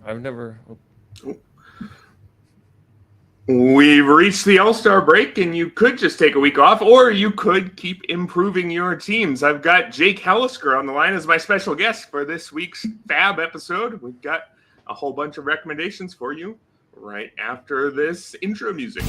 I've never. We've reached the All-Star break, and you could just take a week off, or you could keep improving your teams. I've got Jake Halusker on the line as my special guest for this week's FAAB episode. We've got a whole bunch of recommendations for you right after this intro music.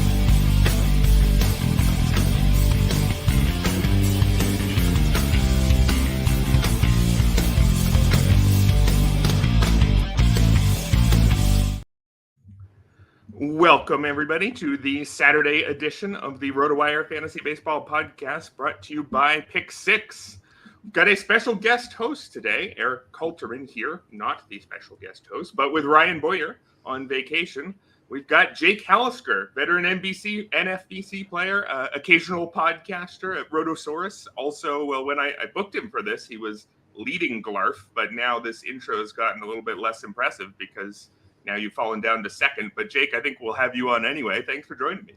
Welcome, everybody, to the Saturday edition of the RotoWire Fantasy Baseball Podcast, brought to you by Pick6. We've got a special guest host today, Erik Halterman here, not the special guest host, but with Ryan Boyer on vacation. We've got Jake Halusker, veteran NFBC player, occasional podcaster at Rotosaurus. Also, well, when I booked him for this, he was leading Glarf, but now this intro has gotten a little bit less impressive because now you've fallen down to second. But Jake, I think we'll have you on anyway. Thanks for joining me.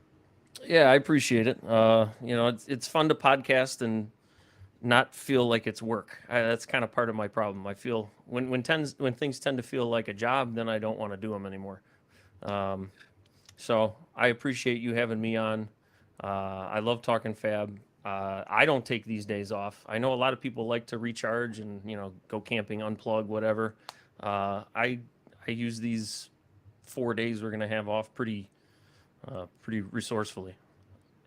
Yeah, I appreciate it. It's fun to podcast and not feel like it's work. That's kind of part of my problem. I feel when things tend to feel like a job, then I don't want to do them anymore. So I appreciate you having me on. I love talking FAAB. I don't take these days off. I know a lot of people like to recharge and go camping, unplug, whatever. I use these 4 days we're going to have off pretty resourcely.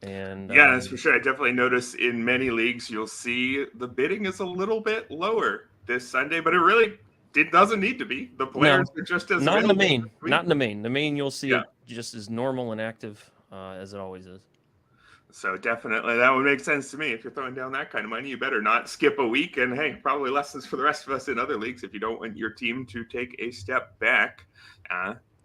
And yeah, that's for sure. I definitely notice in many leagues you'll see the bidding is a little bit lower this Sunday, but it doesn't need to be. The players are just as not in the main. Not in the main. The main you'll see it just as normal and active as it always is. So definitely that would make sense to me. If you're throwing down that kind of money, you better not skip a week. And hey, probably lessons for the rest of us in other leagues. If you don't want your team to take a step back,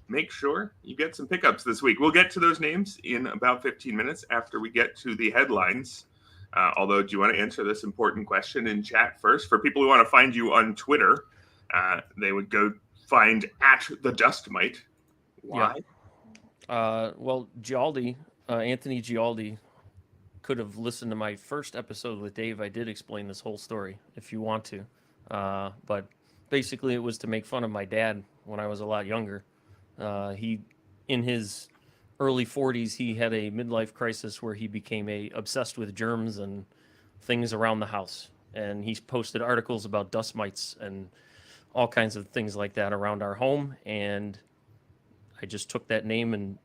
make sure you get some pickups this week. We'll get to those names in about 15 minutes after we get to the headlines. Although, do you want to answer this important question in chat first? For people who want to find you on Twitter, they would go find @thedustmite. Why? Yeah. Well, Gialdi, Anthony Gialdi, could have listened to my first episode with Dave. I did explain this whole story if you want to. But basically it was to make fun of my dad when I was a lot younger. He, in his early 40s, he had a midlife crisis where he became obsessed with germs and things around the house. And he posted articles about dust mites and all kinds of things like that around our home. And I just took that name and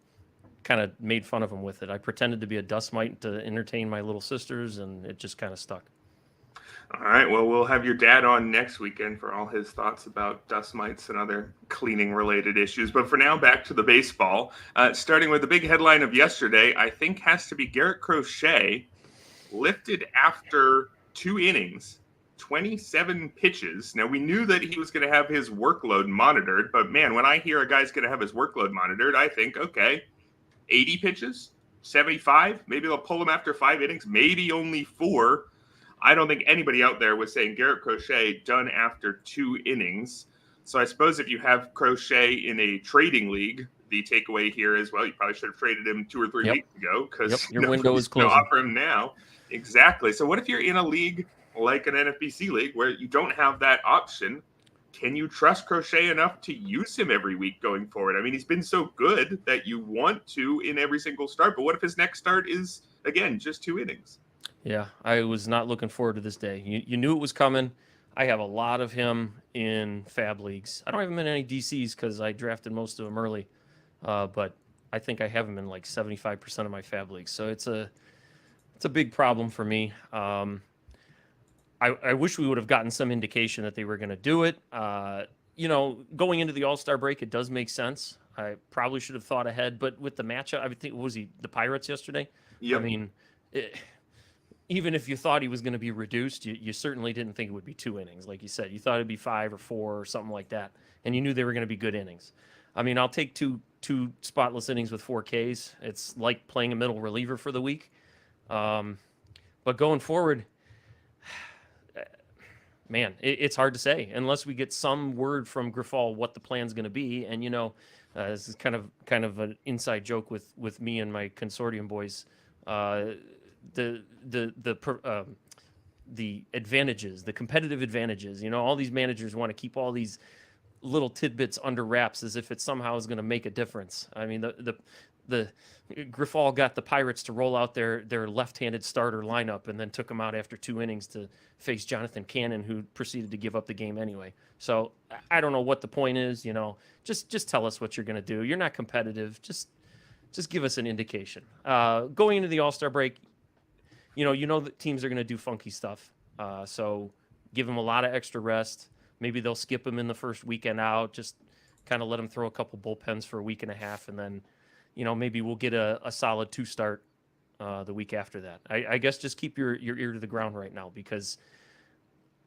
kind of made fun of him with it. I pretended to be a dust mite to entertain my little sisters, and it just kind of stuck. All right. Well, we'll have your dad on next weekend for all his thoughts about dust mites and other cleaning-related issues. But for now, back to the baseball. Starting with the big headline of yesterday, I think has to be Garrett Crochet, lifted after 2 innings, 27 pitches. Now, we knew that he was going to have his workload monitored, but man, when I hear a guy's going to have his workload monitored, I think, okay, 80 pitches, 75, maybe they'll pull him after 5 innings, maybe only 4. I don't think anybody out there was saying Garrett Crochet done after 2 innings. So I suppose if you have Crochet in a trading league, the takeaway here is, well, you probably should have traded him 2 or 3 weeks ago because your window is closing. Offer him now. Exactly. So what if you're in a league like an NFBC league where you don't have that option? Can you trust Crochet enough to use him every week going forward? I mean, he's been so good that you want to in every single start. But what if his next start is, again, just 2 innings? Yeah, I was not looking forward to this day. You knew it was coming. I have a lot of him in FAAB leagues. I don't have him in any DCs because I drafted most of them early. But I think I have him in like 75% of my FAAB leagues. So it's a big problem for me. I wish we would have gotten some indication that they were going to do it. Going into the All-Star break, it does make sense. I probably should have thought ahead, but with the matchup, I think, was he the Pirates yesterday? Yep. I mean, even if you thought he was going to be reduced, you certainly didn't think it would be 2 innings. Like you said, you thought it'd be 5 or 4 or something like that. And you knew they were going to be good innings. I mean, I'll take two spotless innings with 4 Ks. It's like playing a middle reliever for the week. But going forward, man, it's hard to say unless we get some word from Grifol what the plan's going to be. And this is kind of an inside joke with me and my consortium boys. The advantages, the competitive advantages. All these managers want to keep all these little tidbits under wraps as if it somehow is going to make a difference. I mean, the Griffall got the Pirates to roll out their left-handed starter lineup and then took them out after 2 innings to face Jonathan Cannon, who proceeded to give up the game anyway. So I don't know what the point is. Just tell us what you're going to do. You're not competitive. Just give us an indication. Going into the All-Star break, that teams are going to do funky stuff. So give them a lot of extra rest. Maybe they'll skip them in the first weekend out. Just kind of let them throw a couple bullpens for a week and a half, and then, maybe we'll get a solid 2 start the week after that. I guess just keep your ear to the ground right now, because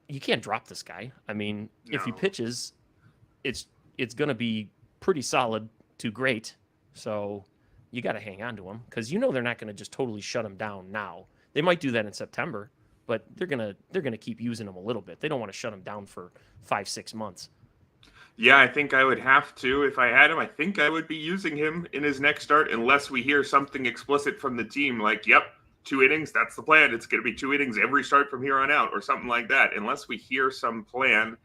you can't drop this guy. I mean, if he pitches, it's going to be pretty solid to great. So you got to hang on to him, because they're not going to just totally shut him down now. They might do that in September, but they're gonna keep using him a little bit. They don't want to shut him down for 5-6 months. Yeah, I think I would have to. If I had him, I think I would be using him in his next start, unless we hear something explicit from the team like, yep, 2 innings, that's the plan. It's going to be 2 innings every start from here on out, or something like that. Unless we hear some plan,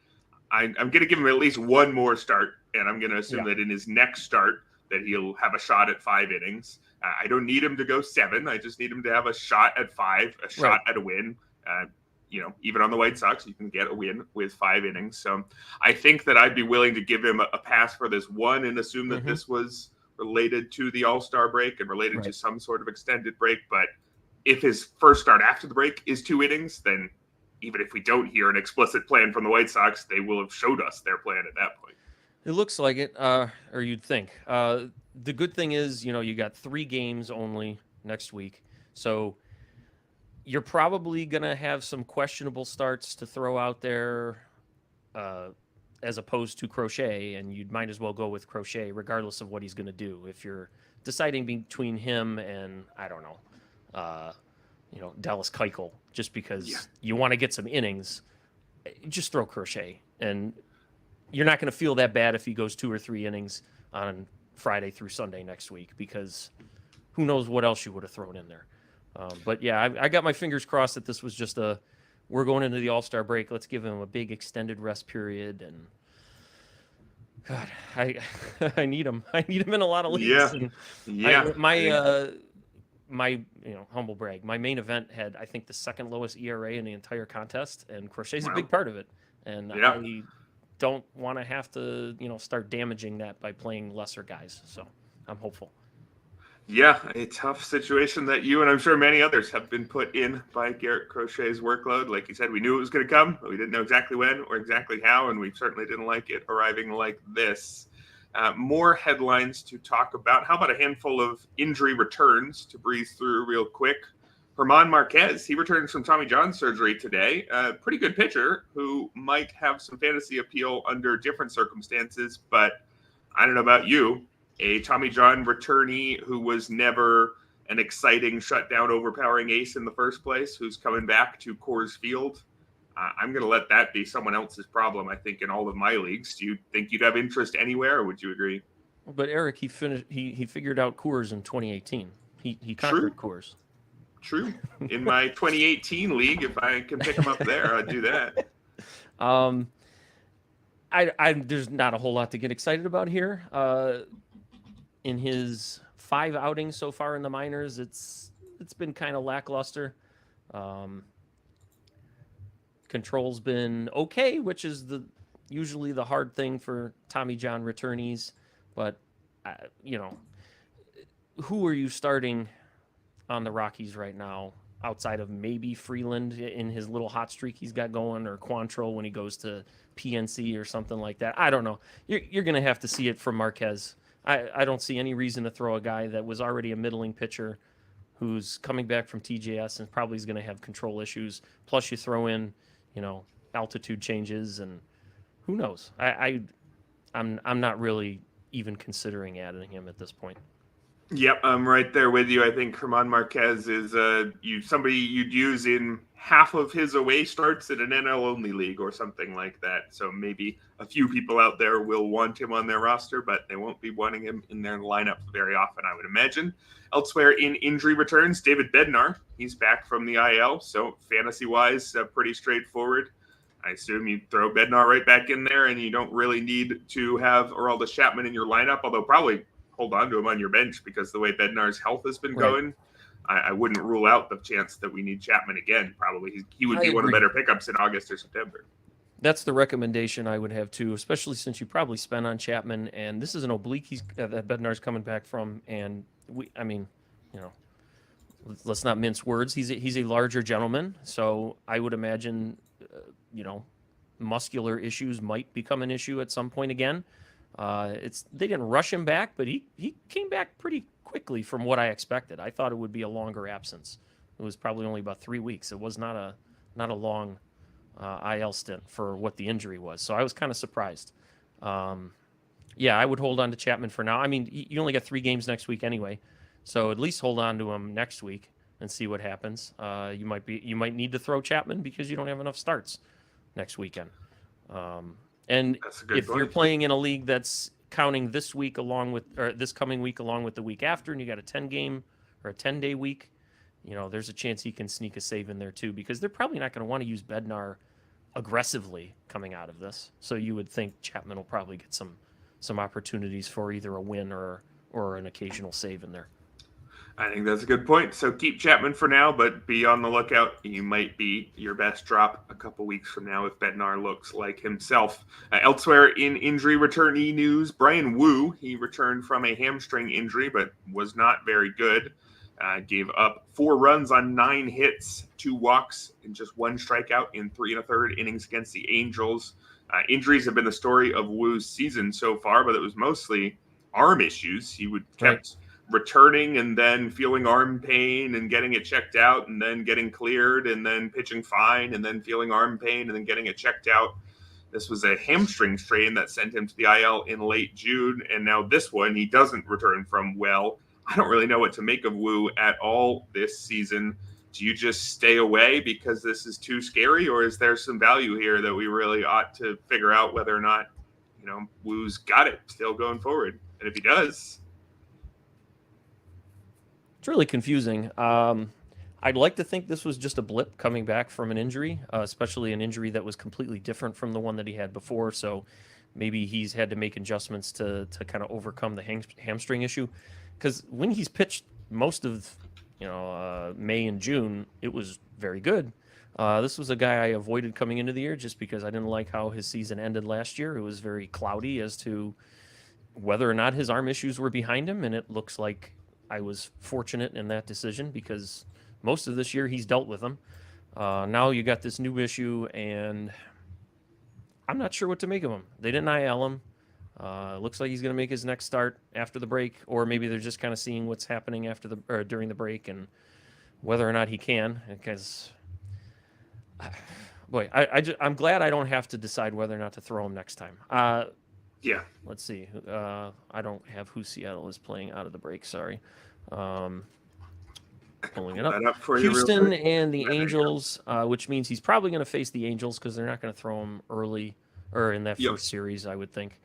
I'm going to give him at least 1 more start, and I'm going to assume that in his next start that he'll have a shot at 5 innings. I don't need him to go 7. I just need him to have a shot at 5, a shot at a win. Even on the White Sox, you can get a win with 5 innings. So I think that I'd be willing to give him a pass for this one and assume that this was related to the All-Star break and related to some sort of extended break. But if his first start after the break is 2 innings, then even if we don't hear an explicit plan from the White Sox, they will have showed us their plan at that point. It looks like it, or you'd think. The good thing is, you got 3 games only next week. So you're probably going to have some questionable starts to throw out there as opposed to Crochet, and you might as well go with Crochet regardless of what he's going to do. If you're deciding between him and, I don't know, Dallas Keuchel, just because you want to get some innings, just throw Crochet. And you're not going to feel that bad if he goes 2 or 3 innings on Friday through Sunday next week, because who knows what else you would have thrown in there. But yeah, I got my fingers crossed that this was just we're going into the All-Star break. Let's give him a big extended rest period. And God, I need him. I need him in a lot of leagues. My humble brag, my main event had, I think, the 2nd lowest ERA in the entire contest, and Crochet's a big part of it. And I don't want to have to, start damaging that by playing lesser guys. So I'm hopeful. Yeah, a tough situation that you and I'm sure many others have been put in by Garrett Crochet's workload. Like you said, we knew it was going to come, but we didn't know exactly when or exactly how, and we certainly didn't like it arriving like this. More headlines to talk about. How about a handful of injury returns to breeze through real quick? German Marquez, he returns from Tommy John surgery today. A pretty good pitcher who might have some fantasy appeal under different circumstances, but I don't know about you. A Tommy John returnee who was never an exciting, shutdown, overpowering ace in the first place, who's coming back to Coors Field. I'm going to let that be someone else's problem, I think, in all of my leagues. Do you think you'd have interest anywhere, or would you agree? But Erik, he figured out Coors in 2018. He conquered Coors. True. In my 2018 league, if I can pick him up there, I'd do that. There's not a whole lot to get excited about here. In his 5 outings so far in the minors, it's been kind of lackluster. Control's been okay, which is usually the hard thing for Tommy John returnees. But who are you starting on the Rockies right now, outside of maybe Freeland in his little hot streak he's got going, or Quantrill when he goes to PNC or something like that? I don't know. You're going to have to see it from Marquez. I don't see any reason to throw a guy that was already a middling pitcher who's coming back from TJS and probably is going to have control issues. Plus you throw in, altitude changes, and who knows? I'm not really even considering adding him at this point. Yep, I'm right there with you. I think German Marquez is somebody you'd use in half of his away starts in an NL-only league or something like that. So maybe a few people out there will want him on their roster, but they won't be wanting him in their lineup very often, I would imagine. Elsewhere in injury returns, David Bednar. He's back from the IL, so fantasy-wise, pretty straightforward. I assume you throw Bednar right back in there, and you don't really need to have Aroldis Chapman in your lineup, although probably hold on to him on your bench because the way Bednar's health has been going, I wouldn't rule out the chance that we need Chapman again. Probably he would be one of the better pickups in August or September. That's the recommendation I would have too, especially since you probably spent on Chapman, and this is an oblique that Bednar's coming back from, and let's not mince words. He's a larger gentleman, so I would imagine, muscular issues might become an issue at some point again. They didn't rush him back, but he came back pretty quickly from what I expected. I thought it would be a longer absence. It was probably only about 3 weeks. It was not a long IL stint for what the injury was. So I was kind of surprised. I would hold on to Chapman for now. I mean, you only got 3 games next week anyway, so at least hold on to him next week and see what happens. You might need to throw Chapman because you don't have enough starts next weekend. And if you're playing in a league that's counting this week this coming week along with the week after, and you got a 10-game or a 10-day week, there's a chance he can sneak a save in there too, because they're probably not going to want to use Bednar aggressively coming out of this. So you would think Chapman will probably get some opportunities for either a win or an occasional save in there. I think that's a good point. So keep Chapman for now, but be on the lookout. You might be your best drop a couple weeks from now if Bednar looks like himself. Elsewhere in injury returnee news, Brian Wu, he returned from a hamstring injury, but was not very good. Gave up 4 runs on 9 hits, 2 walks, and just 1 strikeout in 3 1/3 innings against the Angels. Injuries have been the story of Wu's season so far, but it was mostly arm issues. He kept returning and then feeling arm pain and getting it checked out and then getting cleared and then pitching fine and then feeling arm pain and then getting it checked out. This was a hamstring strain that sent him to the IL in late June, and now this one he doesn't return from well. I don't really know what to make of Wu at all this season. Do you just stay away because this is too scary, or is there some value here that we really ought to figure out whether or not, Wu's got it still going forward? And if he does, it's really confusing. I'd like to think this was just a blip coming back from an injury, especially an injury that was completely different from the one that he had before. So maybe he's had to make adjustments to kind of overcome the hamstring issue. Because when he's pitched most of May and June, it was very good. This was a guy I avoided coming into the year just because I didn't like how his season ended last year. It was very cloudy as to whether or not his arm issues were behind him, and it looks like I was fortunate in that decision because most of this year he's dealt with them. Now you got this new issue, and I'm not sure what to make of him. They didn't IL him. Looks like he's going to make his next start after the break, or maybe they're just kind of seeing what's happening during the break and whether or not he can. Because, boy, I'm glad I don't have to decide whether or not to throw him next time. Yeah. Let's see. I don't have who Seattle is playing out of the break. Sorry. Pulling it up. Houston and the Angels, which means he's probably going to face the Angels because they're not going to throw him early or in that first series, I would think.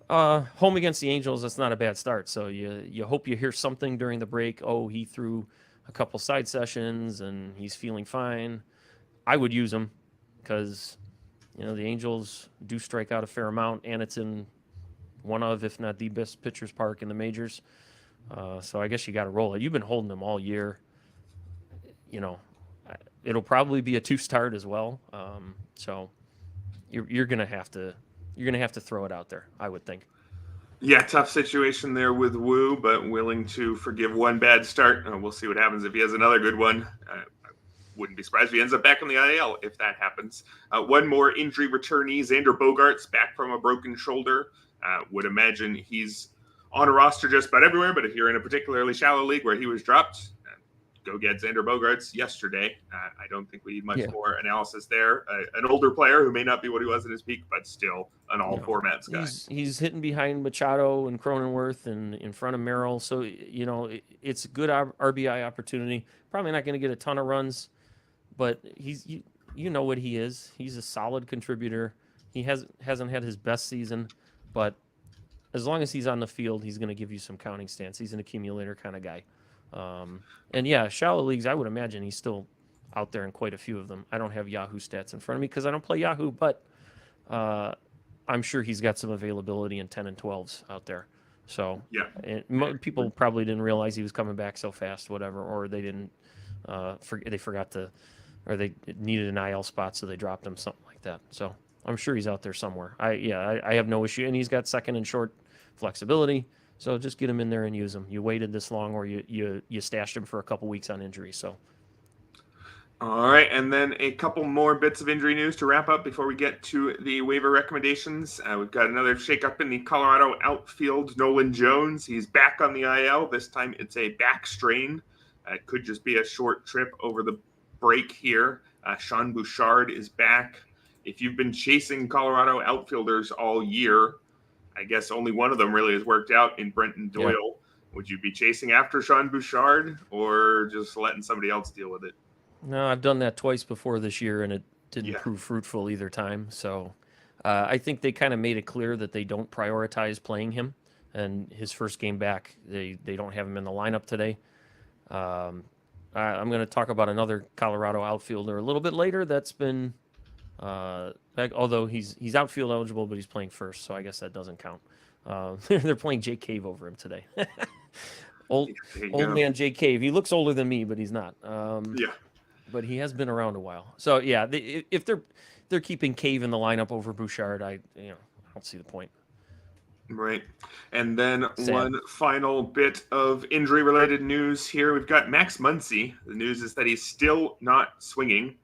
Home against the Angels, that's not a bad start. So you hope you hear something during the break. Oh, he threw a couple side sessions and he's feeling fine. I would use him because, the Angels do strike out a fair amount, and it's in one of, if not the best pitcher's park in the majors. So I guess you got to roll it. You've been holding them all year. It'll probably be a 2-start as well. So you're gonna have to throw it out there, I would think. Yeah, tough situation there with Wu, but willing to forgive one bad start. We'll see what happens if he has another good one. I wouldn't be surprised if he ends up back on the IL if that happens. One more injury returnee, Xander Bogaerts, back from a broken shoulder. Would imagine he's on a roster just about everywhere, but if you're in a particularly shallow league where he was dropped, go get Xander Bogaerts yesterday. I don't think we need much more analysis there. An older player who may not be what he was in his peak, but still an all formats guy. He's hitting behind Machado and Cronenworth and in front of Merrill. So, it's a good RBI opportunity. Probably not going to get a ton of runs, but you know what he is. He's a solid contributor. He hasn't had his best season, but as long as he's on the field, he's going to give you some counting stats. He's an accumulator kind of guy. And shallow leagues, I would imagine he's still out there in quite a few of them. I don't have Yahoo stats in front of me because I don't play Yahoo, but I'm sure he's got some availability in 10 and 12s out there. So people probably didn't realize he was coming back so fast, whatever, or they didn't they forgot to, or they needed an IL spot, so they dropped him, something like that. So I'm sure he's out there somewhere. I have no issue, and he's got second and short flexibility. So just get him in there and use him. You waited this long, or you stashed him for a couple weeks on injury. So. All right, and then a couple more bits of injury news to wrap up before we get to the waiver recommendations. We've got another shakeup in the Colorado outfield. Nolan Jones, he's back on the IL. This time it's a back strain. It could just be a short trip over the break here. Sean Bouchard is back. If you've been chasing Colorado outfielders all year, I guess only one of them really has worked out in Brenton Doyle. Yeah. Would you be chasing after Sean Bouchard or just letting somebody else deal with it? No, I've done that twice before this year, and it didn't prove fruitful either time. So I think they kind of made it clear that they don't prioritize playing him. And his first game back, they don't have him in the lineup today. I'm going to talk about another Colorado outfielder a little bit later that's been, although he's outfield eligible, but he's playing first, so I guess that doesn't count. They're playing Jake Cave over him today. Old man Jake Cave. He looks older than me, but he's not. But he has been around a while. So yeah, if they're keeping Cave in the lineup over Bouchard, I don't see the point. Right. And then one final bit of injury-related news here. We've got Max Muncy. The news is that he's still not swinging.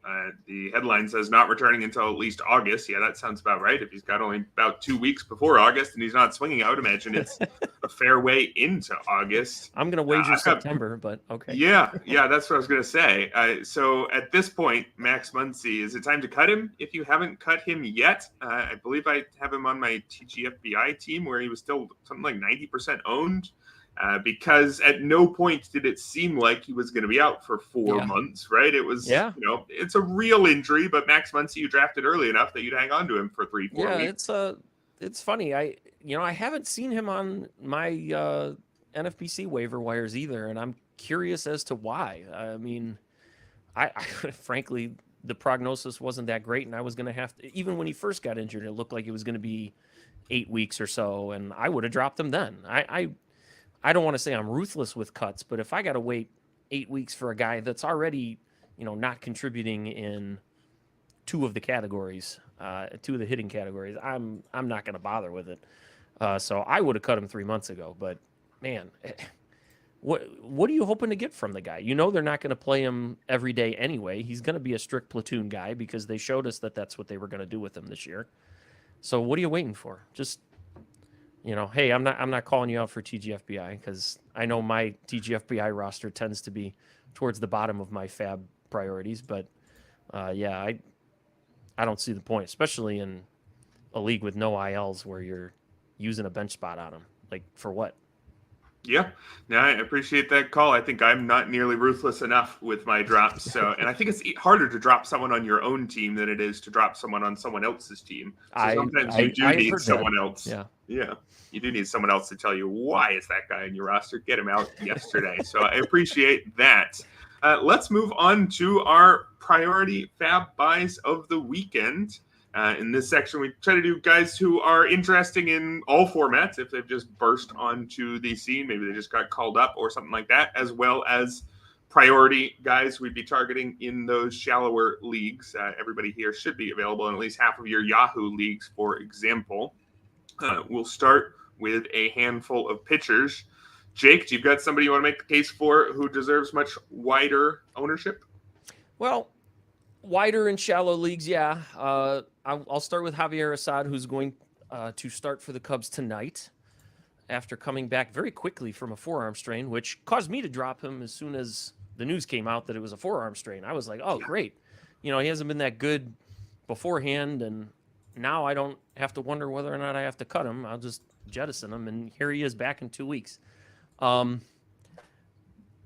The headline says not returning until at least August. Yeah, that sounds about right. If he's got only about 2 weeks before August and he's not swinging, I would imagine it's a fair way into August. I'm going to wager September, but okay. Yeah, that's what I was going to say. So at this point, Max Muncy, is it time to cut him? If you haven't cut him yet, I believe I have him on my TGFBI team where he was still something like 90% owned, because at no point did it seem like he was going to be out for 4 months, right? It was, it's a real injury, but Max Muncy, you drafted early enough that you'd hang on to him for 3-4 weeks. It's funny. I haven't seen him on my NFBC waiver wires either, and I'm curious as to why. I mean, I frankly, the prognosis wasn't that great, and I was going to have to, even when he first got injured, it looked like it was going to be 8 weeks or so, and I would have dropped him then. I don't want to say I'm ruthless with cuts, but if I got to wait 8 weeks for a guy that's already, not contributing in two of the categories, two of the hitting categories, I'm not going to bother with it. So I would have cut him 3 months ago, but man, what are you hoping to get from the guy? They're not going to play him every day anyway. He's going to be a strict platoon guy because they showed us that that's what they were going to do with him this year. So what are you waiting for? Just, hey, I'm not calling you out for TGFBI because I know my TGFBI roster tends to be towards the bottom of my FAAB priorities. But I don't see the point, especially in a league with no ILs where you're using a bench spot on them. Like, for what? Yeah, I appreciate that call. I think I'm not nearly ruthless enough with my drops. So, and I think it's harder to drop someone on your own team than it is to drop someone on someone else's team. So sometimes you do need someone else. Yeah, you do need someone else to tell you, why is that guy in your roster? Get him out yesterday. So I appreciate that. Let's move on to our priority FAAB buys of the weekend. In this section, we try to do guys who are interesting in all formats, if they've just burst onto the scene, maybe they just got called up or something like that, as well as priority guys we'd be targeting in those shallower leagues. Everybody here should be available in at least half of your Yahoo leagues, for example. We'll start with a handful of pitchers. Jake, do you got somebody you want to make the case for who deserves much wider ownership? Well, wider in shallow leagues, yeah. I'll start with Javier Assad, who's going to start for the Cubs tonight after coming back very quickly from a forearm strain, which caused me to drop him as soon as the news came out that it was a forearm strain. I was like, oh, great. He hasn't been that good beforehand, and now I don't have to wonder whether or not I have to cut him. I'll just jettison him, and here he is back in 2 weeks. I'm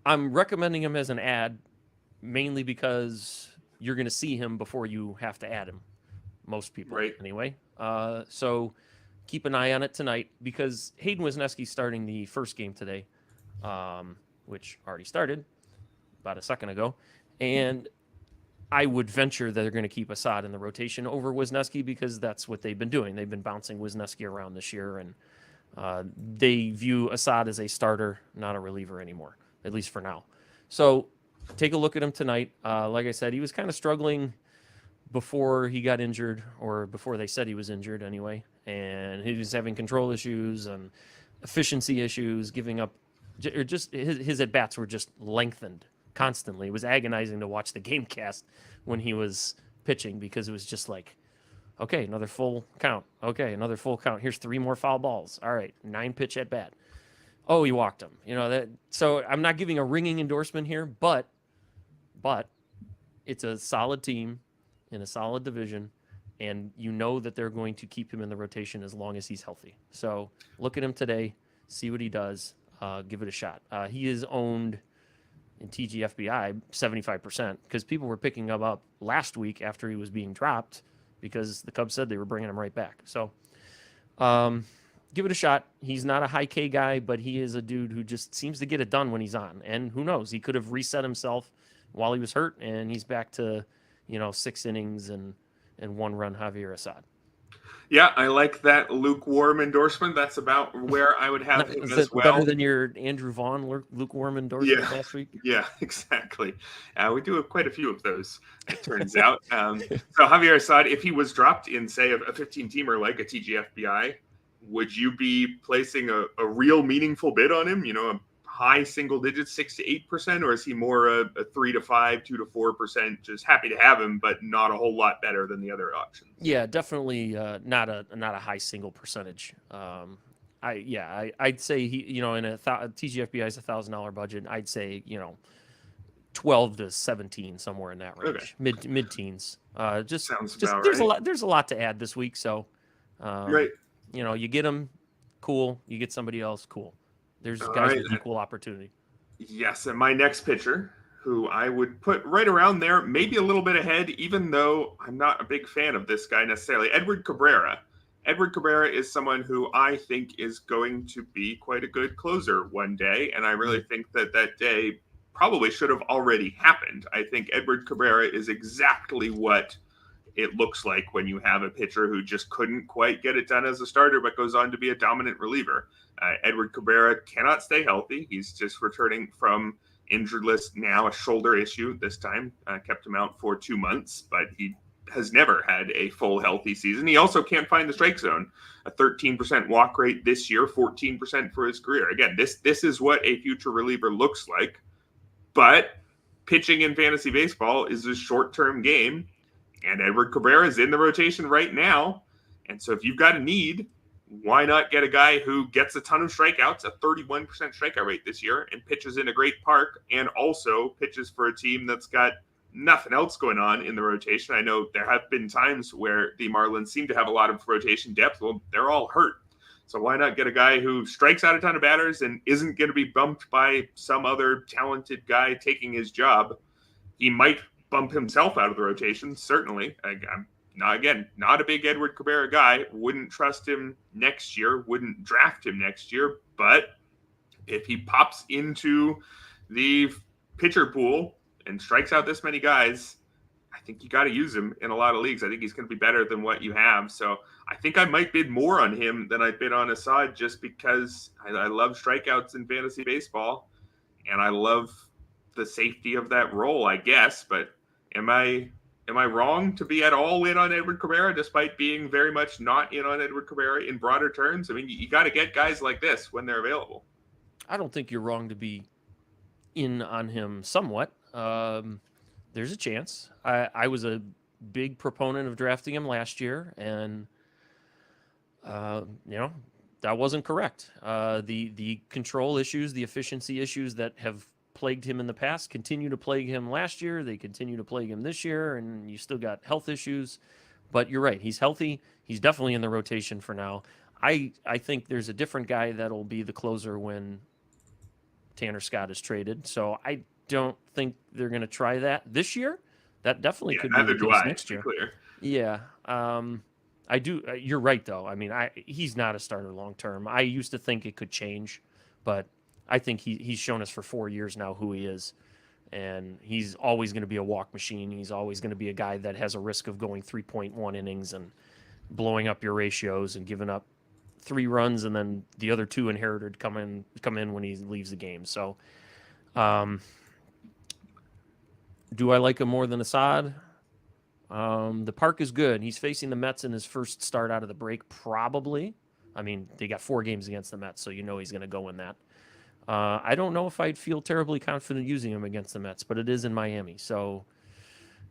recommending him as an ad mainly because you're going to see him before you have to add him. Most people, anyway. So keep an eye on it tonight because Hayden Wisniewski's starting the first game today, which already started about a second ago. And I would venture that they're going to keep Assad in the rotation over Wisniewski because that's what they've been doing. They've been bouncing Wisniewski around this year, and they view Assad as a starter, not a reliever anymore, at least for now. So take a look at him tonight. Like I said, he was kind of struggling before he got injured, or before they said he was injured anyway, and he was having control issues and efficiency issues, giving up, or just his at-bats were just lengthened constantly. It was agonizing to watch the game cast when he was pitching because it was just like, okay, another full count. Okay, another full count. Here's 3 more foul balls. All right, 9 pitch at bat. Oh, he walked him. That. So I'm not giving a ringing endorsement here, but it's a solid team in a solid division, and that they're going to keep him in the rotation as long as he's healthy. So look at him today, see what he does, give it a shot. He is owned in TGFBI 75% because people were picking him up last week after he was being dropped because the Cubs said they were bringing him right back. So give it a shot. He's not a high K guy, but he is a dude who just seems to get it done when he's on. And who knows? He could have reset himself while he was hurt, and he's back to 6 innings and 1 run Javier Assad. Yeah, I like that lukewarm endorsement. That's about where I would have him as well. Better than your Andrew Vaughn lukewarm endorsement last week? Yeah, exactly. We do have quite a few of those, it turns out. So Javier Assad, if he was dropped in, say, a 15-teamer like a TGFBI, would you be placing a real meaningful bid on him? A high single digits, 6 to 8%, or is he more a 3 to 5, 2 to 4%? Just happy to have him, but not a whole lot better than the other options. Yeah, definitely not a high single percentage. I'd say he, in a TGFBI's $1,000 budget, I'd say 12 to 17, somewhere in that range, okay. mid teens. Sounds about there's right. There's a lot to add this week, so right. You get him, cool. You get somebody else, cool. There's guys with equal opportunity. Yes, and my next pitcher, who I would put right around there, maybe a little bit ahead, even though I'm not a big fan of this guy necessarily, Edward Cabrera. Edward Cabrera is someone who I think is going to be quite a good closer one day, and I really think that day probably should have already happened. I think Edward Cabrera is exactly what it looks like when you have a pitcher who just couldn't quite get it done as a starter, but goes on to be a dominant reliever. Edward Cabrera cannot stay healthy. He's just returning from injured list now, a shoulder issue this time. Kept him out for 2 months, but he has never had a full healthy season. He also can't find the strike zone. A 13% walk rate this year, 14% for his career. Again, this is what a future reliever looks like. But pitching in fantasy baseball is a short-term game, and Edward Cabrera is in the rotation right now. And so if you've got a need, why not get a guy who gets a ton of strikeouts, a 31% strikeout rate this year, and pitches in a great park, and also pitches for a team that's got nothing else going on in the rotation? I know there have been times where the Marlins seem to have a lot of rotation depth. Well, they're all hurt. So why not get a guy who strikes out a ton of batters and isn't going to be bumped by some other talented guy taking his job? He might bump himself out of the rotation, certainly. I'm not a big Edward Cabrera guy. Wouldn't trust him next year. Wouldn't draft him next year. But if he pops into the pitcher pool and strikes out this many guys, I think you got to use him in a lot of leagues. I think he's going to be better than what you have. So I think I might bid more on him than I bid on Assad, just because I love strikeouts in fantasy baseball, and I love the safety of that role, I guess. But am I wrong to be at all in on Edward Cabrera, despite being very much not in on Edward Cabrera in broader terms? I mean, you got to get guys like this when they're available. I don't think you're wrong to be in on him somewhat. There's a chance. I was a big proponent of drafting him last year, and that wasn't correct. The control issues, the efficiency issues that have plagued him in the past continue to plague him last year. They continue to plague him this year, and you still got health issues. But you're right. He's healthy. He's definitely in the rotation for now. I think there's a different guy that'll be the closer when Tanner Scott is traded. So I don't think they're going to try that this year. That definitely could be the case next year. Clear. Yeah. I do. You're right, though. I mean, he's not a starter long term. I used to think it could change, but I think he's shown us for 4 years now who he is. And he's always going to be a walk machine. He's always going to be a guy that has a risk of going 3.1 innings and blowing up your ratios and giving up 3 runs, and then the other 2 inherited come in when he leaves the game. So, do I like him more than Assad? The park is good. He's facing the Mets in his first start out of the break, probably. I mean, they got 4 games against the Mets, so you know he's going to go in that. I don't know if I'd feel terribly confident using him against the Mets, but it is in Miami, so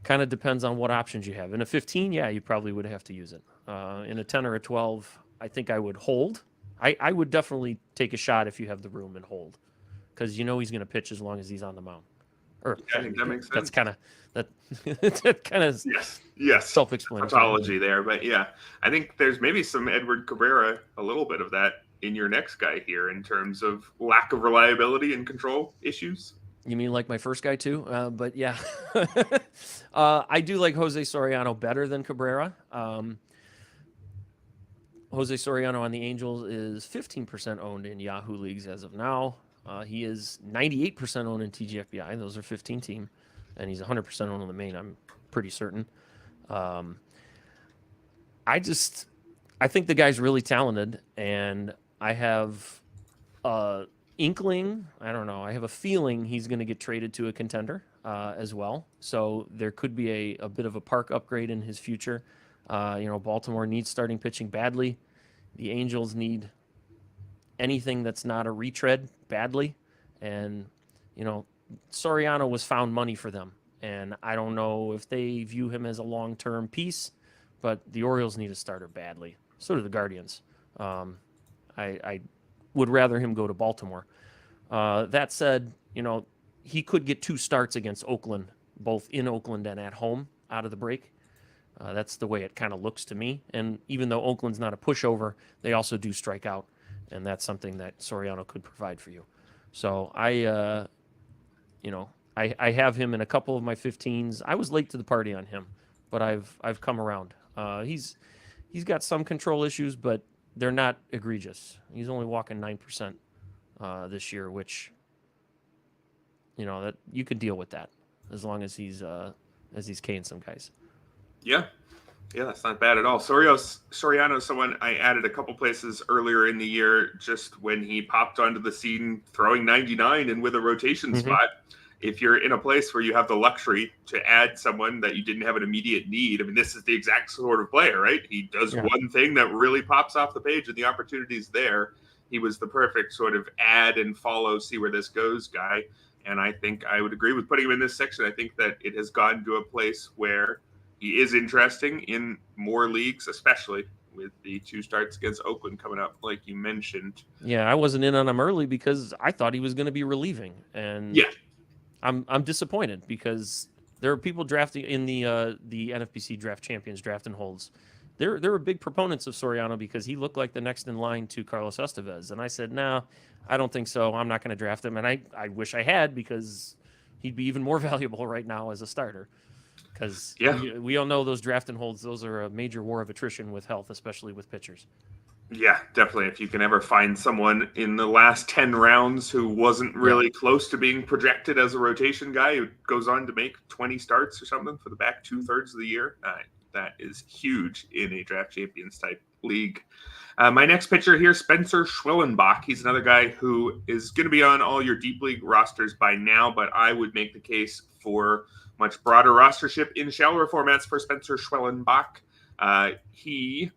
kind of depends on what options you have. In a 15, yeah, you probably would have to use it. In a 10 or a 12, I think I would hold. I would definitely take a shot if you have the room and hold, because you know he's going to pitch as long as he's on the mound. Or I think that makes sense. That's kind of that kind of yes self-explanatory. Tautology there, but yeah, I think there's maybe some Edward Cabrera, a little bit of that in your next guy here in terms of lack of reliability and control issues. You mean like my first guy too? But yeah, I do like Jose Soriano better than Cabrera. Jose Soriano on the Angels is 15% owned in Yahoo leagues as of now. He is 98% owned in TGFBI. Those are 15 team, and he's 100% owned on the main. I'm pretty certain. I think the guy's really talented, and I have inkling, I don't know, I have a feeling he's going to get traded to a contender as well. So there could be a bit of a park upgrade in his future. Baltimore needs starting pitching badly. The Angels need anything that's not a retread badly. And, Soriano was found money for them. And I don't know if they view him as a long-term piece, but the Orioles need a starter badly. So do the Guardians. I would rather him go to Baltimore. That said, he could get 2 starts against Oakland, both in Oakland and at home out of the break. That's the way it kind of looks to me. And even though Oakland's not a pushover, they also do strike out, and that's something that Soriano could provide for you. So I have him in a couple of my 15s. I was late to the party on him, but I've come around. He's got some control issues, but they're not egregious. He's only walking 9% this year, which that you could deal with that as long as he's K'ing some guys. Yeah, that's not bad at all. Soriano is someone I added a couple places earlier in the year, just when he popped onto the scene throwing 99 and with a rotation spot. If you're in a place where you have the luxury to add someone that you didn't have an immediate need, I mean, this is the exact sort of player, right? He does one thing that really pops off the page, and the opportunity's there. He was the perfect sort of add and follow, see where this goes guy. And I think I would agree with putting him in this section. I think that it has gotten to a place where he is interesting in more leagues, especially with the 2 starts against Oakland coming up, like you mentioned. Yeah, I wasn't in on him early because I thought he was going to be relieving, and I'm disappointed because there are people drafting in the NFBC Draft Champions draft and holds. There were big proponents of Soriano because he looked like the next in line to Carlos Estevez, and I said, no, I don't think so. I'm not going to draft him, and I wish I had, because he'd be even more valuable right now as a starter. Because we all know those draft and holds, those are a major war of attrition with health, especially with pitchers. Yeah, definitely. If you can ever find someone in the last 10 rounds who wasn't really close to being projected as a rotation guy, who goes on to make 20 starts or something for the back 2/3 of the year, that is huge in a Draft Champions type league. My next pitcher here, Spencer Schwellenbach. He's another guy who is going to be on all your deep league rosters by now, but I would make the case for much broader rostership in shallower formats for Spencer Schwellenbach. He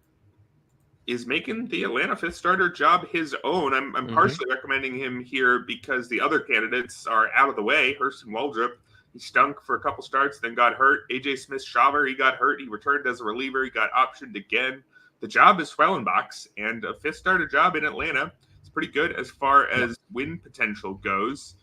is making the Atlanta 5th starter job his own. I'm partially recommending him here because the other candidates are out of the way. Hurston Waldrop, he stunk for a couple starts, then got hurt. AJ Smith-Shawver, he got hurt. He returned as a reliever. He got optioned again. The job is Schwellenbach's, and a 5th starter job in Atlanta. It's pretty good as far as win potential goes.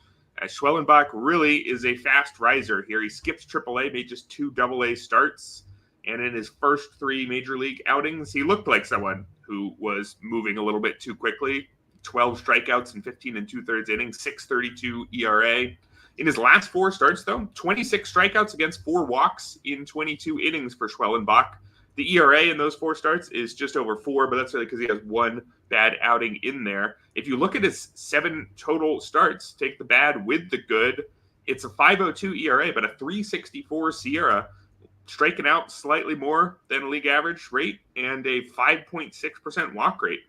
Schwellenbach really is a fast riser here. He skips AAA, made just 2 AA starts. And in his first 3 major league outings, he looked like someone who was moving a little bit too quickly. 12 strikeouts in 15 2/3 innings, 6.32 ERA. In his last 4 starts, though, 26 strikeouts against 4 walks in 22 innings for Schwellenbach. The ERA in those 4 starts is just over 4, but that's really because he has 1 bad outing in there. If you look at his 7 total starts, take the bad with the good, It's a 5.02 ERA, but a 3.64 Sierra, striking out slightly more than a league average rate, and a 5.6% walk rate.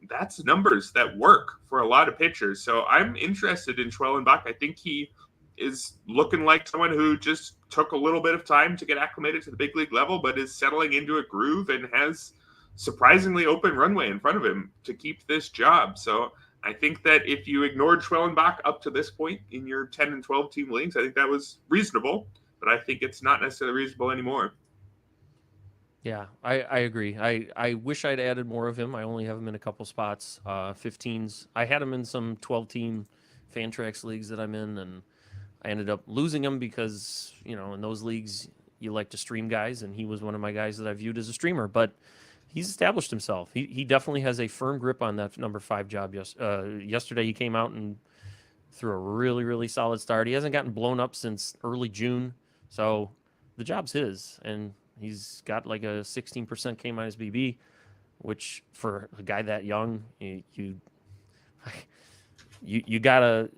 That's numbers that work for a lot of pitchers. So I'm interested in Schwellenbach. I think he is looking like someone who just took a little bit of time to get acclimated to the big league level, but is settling into a groove and has surprisingly open runway in front of him to keep this job. So I think that if you ignored Schwellenbach up to this point in your 10 and 12 team leagues, I think that was reasonable, but I think it's not necessarily reasonable anymore. Yeah, I agree. I wish I'd added more of him. I only have him in a couple spots, 15s. I had him in some 12-team Fantrax leagues that I'm in, and I ended up losing him because, in those leagues, you like to stream guys, and he was one of my guys that I viewed as a streamer. But he's established himself. He definitely has a firm grip on that number 5 job. Yesterday, he came out and threw a really, really solid start. He hasn't gotten blown up since early June, so the job's his, and he's got like a 16% K-minus BB, which for a guy that young, you gotta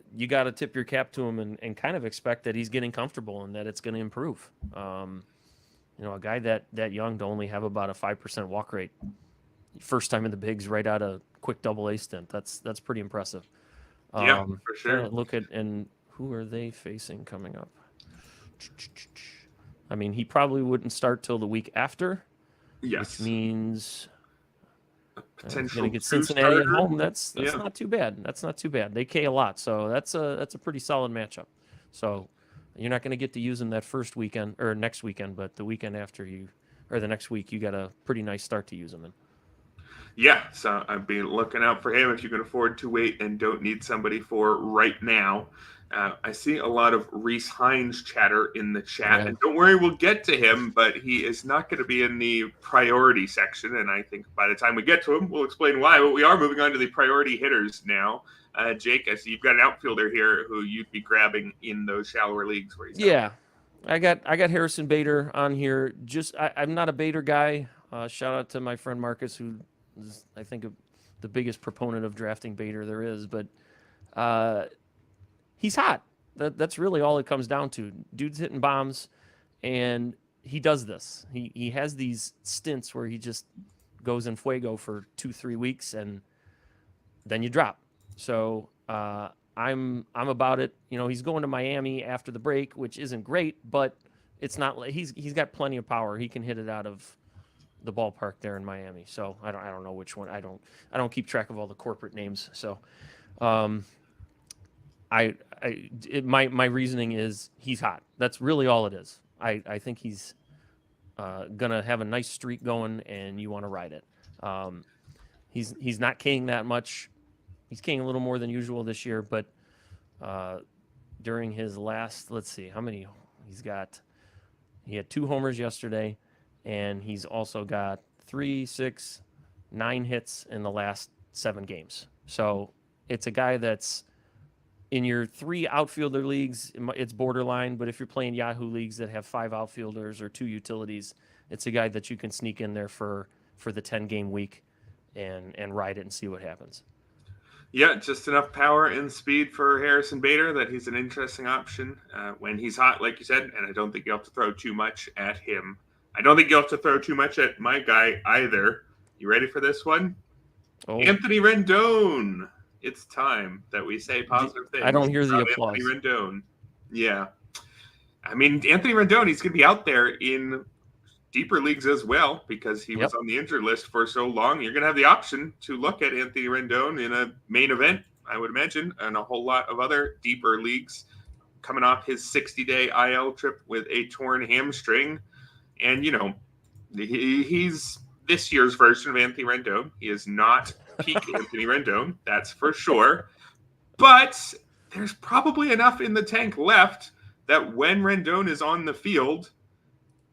tip your cap to him and kind of expect that he's getting comfortable and that it's going to improve. A guy that young to only have about a 5% walk rate, first time in the bigs right out of quick AA stint. That's pretty impressive. Yeah, for sure. Look at, and who are they facing coming up? I mean, he probably wouldn't start till the week after. Yes. Which means potential going to get Cincinnati at home. That's yeah. not too bad. That's not too bad. They K a lot, so that's a pretty solid matchup. So you're not going to get to use him that first weekend or next weekend, but the weekend after or the next week, you got a pretty nice start to use him in. Yeah, so I'd be looking out for him if you can afford to wait and don't need somebody for right now. I see a lot of Reese Hines chatter in the chat, Yeah. and don't worry, we'll get to him, but he is not going to be in the priority section, and I think by the time we get to him, we'll explain why, but we are moving on to the priority hitters now. Jake, I see you've got an outfielder here who you'd be grabbing in those shallower leagues where he's Yeah, I got Harrison Bader on here. I'm not a Bader guy. Shout out to my friend Marcus, who is, I think, the biggest proponent of drafting Bader there is, but he's hot. That's really all it comes down to. Dude's hitting bombs, and he does this. He has these stints where he just goes in fuego for 2-3 weeks, and then you drop. So I'm about it. He's going to Miami after the break, which isn't great, but it's not like he's got plenty of power. He can hit it out of the ballpark there in Miami. So I don't know which one. I don't keep track of all the corporate names. So my reasoning is he's hot. That's really all it is. I think he's gonna have a nice streak going, and you want to ride it. He's not K'ing that much. He's K'ing a little more than usual this year, but during his last, let's see how many he's got. He had 2 homers yesterday, and he's also got 3, 6, 9 hits in the last 7 games. So it's a guy that's in your 3 outfielder leagues, it's borderline, but if you're playing Yahoo leagues that have 5 outfielders or 2 utilities, it's a guy that you can sneak in there for the 10-game week and ride it and see what happens. Yeah, just enough power and speed for Harrison Bader that he's an interesting option when he's hot, like you said, and I don't think you have to throw too much at him. I don't think you'll have to throw too much at my guy either. You ready for this one? Oh. Anthony Rendon. It's time that we say positive things. I don't hear the applause. Anthony Rendon. Yeah. I mean, Anthony Rendon, he's going to be out there in deeper leagues as well because he was on the injured list for so long. You're going to have the option to look at Anthony Rendon in a main event, I would imagine, and a whole lot of other deeper leagues coming off his 60-day IL trip with a torn hamstring. And, he's this year's version of Anthony Rendon. He is not peak Anthony Rendon, that's for sure. But there's probably enough in the tank left that when Rendon is on the field,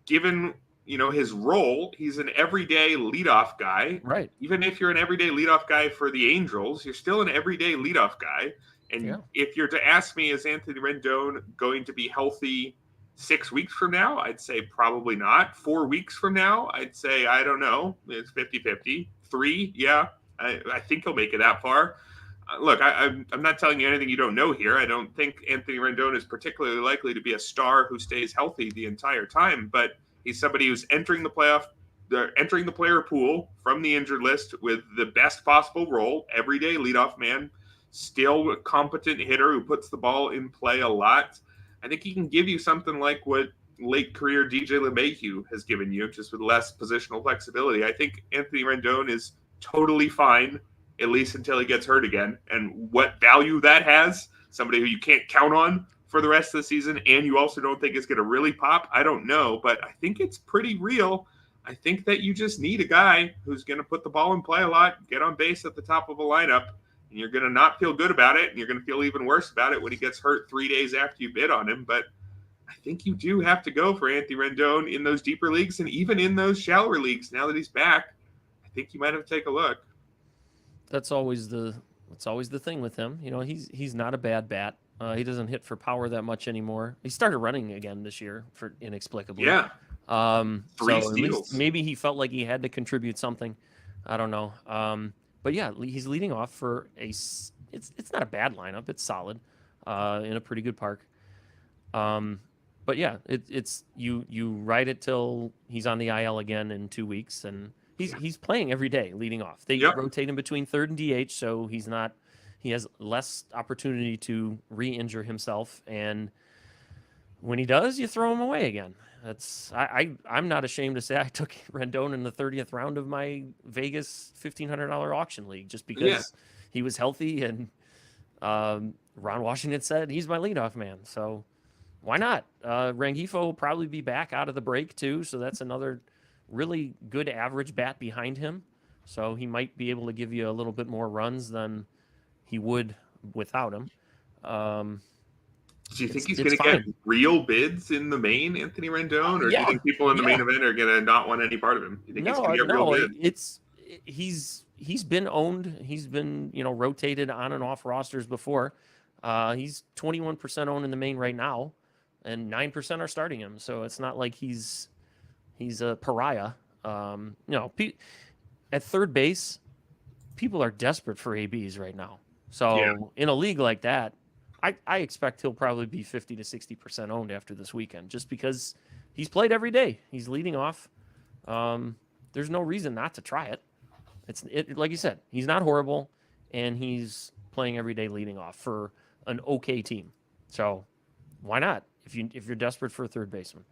given his role, he's an everyday leadoff guy. Right. Even if you're an everyday leadoff guy for the Angels, you're still an everyday leadoff guy. And if you're to ask me, is Anthony Rendon going to be healthy 6 weeks from now? I'd say probably not. 4 weeks from now, I'd say, I don't know. It's 50-50. 3, yeah. I think he'll make it that far. look, I'm not telling you anything you don't know here. I don't think Anthony Rendon is particularly likely to be a star who stays healthy the entire time, but he's somebody who's entering the player pool from the injured list with the best possible role, everyday leadoff man, still a competent hitter who puts the ball in play a lot. I think he can give you something like what late career DJ LeMahieu has given you, just with less positional flexibility. I think Anthony Rendon is totally fine, at least until he gets hurt again. And what value that has, somebody who you can't count on for the rest of the season, and you also don't think is going to really pop, I don't know, but I think it's pretty real. I think that you just need a guy who's going to put the ball in play a lot, get on base at the top of a lineup, and you're going to not feel good about it, and you're going to feel even worse about it when he gets hurt 3 days after you bid on him. But I think you do have to go for Anthony Rendon in those deeper leagues, and even in those shallower leagues. Now that he's back, I think you might have to take a look. That's always the thing with him. You know, he's not a bad bat. He doesn't hit for power that much anymore. He started running again this year for inexplicably. Yeah. 3 so steals. Maybe he felt like he had to contribute something. I don't know. But yeah, he's leading off for it's not a bad lineup. It's solid in a pretty good park. But yeah, it's you ride it till he's on the IL again in 2 weeks, and he's playing every day leading off. They rotate him between third and DH, so he has less opportunity to re-injure himself, and when he does, you throw him away again. I'm not ashamed to say I took Rendon in the 30th round of my Vegas $1,500 auction league just because he was healthy, and Ron Washington said he's my leadoff man. So why not? Rengifo will probably be back out of the break too, so that's another really good average bat behind him. So he might be able to give you a little bit more runs than he would without him. Do you think he's going to get real bids in the main, Anthony Rendon, or do you think people in the main event are going to not want any part of him? You think he's going to get real bids? He's been owned. He's been rotated on and off rosters before. He's 21% owned in the main right now, and 9% are starting him. So it's not like he's a pariah. At third base, people are desperate for ABs right now. So in a league like that, I expect he'll probably be 50 to 60% owned after this weekend, just because he's played every day. He's leading off. There's no reason not to try it. It's like you said, he's not horrible, and he's playing every day leading off for an okay team. So why not if you're desperate for a third baseman?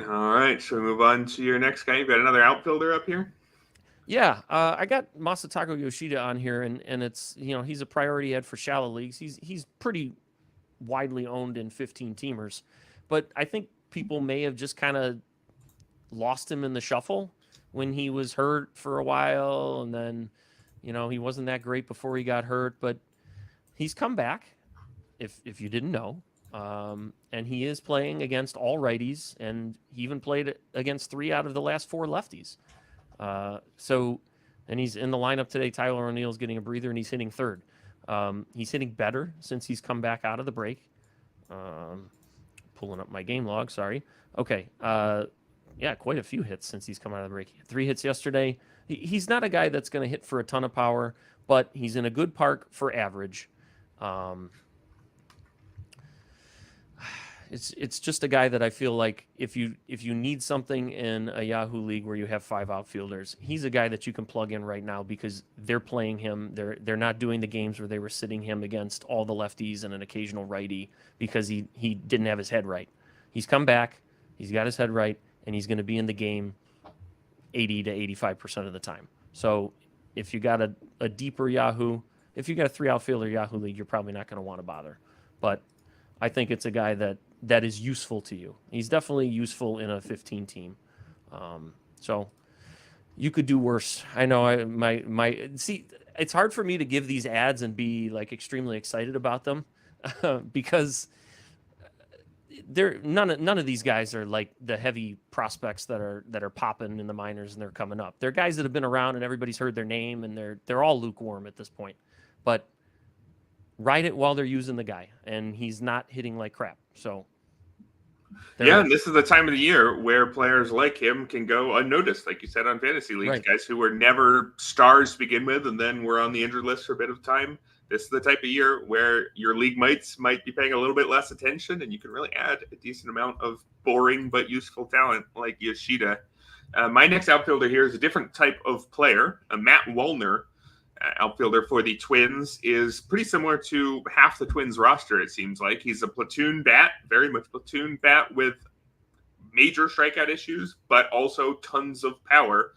All right, shall we move on to your next guy? You've got another outfielder up here. Yeah, I got Masataka Yoshida on here, and it's he's a priority ad for shallow leagues. He's pretty widely owned in 15 teamers, but I think people may have just kind of lost him in the shuffle when he was hurt for a while, and then he wasn't that great before he got hurt, but he's come back. If you didn't know, and he is playing against all righties, and he even played against 3 out of the last 4 lefties. And he's in the lineup today. Tyler O'Neill's getting a breather, and he's hitting third. He's hitting better since he's come back out of the break. Pulling up my game log. Sorry. Okay. Quite a few hits since he's come out of the break. 3 hits yesterday. He's not a guy that's going to hit for a ton of power, but he's in a good park for average. It's just a guy that I feel like if you need something in a Yahoo league where you have 5 outfielders, he's a guy that you can plug in right now because they're playing him. They're not doing the games where they were sitting him against all the lefties and an occasional righty because he didn't have his head right. He's come back, he's got his head right, and he's going to be in the game 80 to 85% of the time. So if you got a deeper Yahoo, if you got a 3 outfielder Yahoo league, you're probably not going to want to bother. But I think it's a guy that is useful to you. He's definitely useful in a 15 team. So you could do worse. I know it's hard for me to give these ads and be like extremely excited about them because none of these guys are like the heavy prospects that are popping in the minors and they're coming up. They're guys that have been around and everybody's heard their name and they're all lukewarm at this point. But ride it while they're using the guy, and he's not hitting like crap. So and this is the time of the year where players like him can go unnoticed, like you said, on fantasy leagues. Right. Guys who were never stars to begin with and then were on the injured list for a bit of time. this is the type of year where your league mates might be paying a little bit less attention, and you can really add a decent amount of boring but useful talent like Yoshida. My next outfielder here is a different type of player. Matt Wallner, outfielder for the Twins, is pretty similar to half the Twins roster, it seems like. He's a platoon bat, very much platoon bat with major strikeout issues, but also tons of power.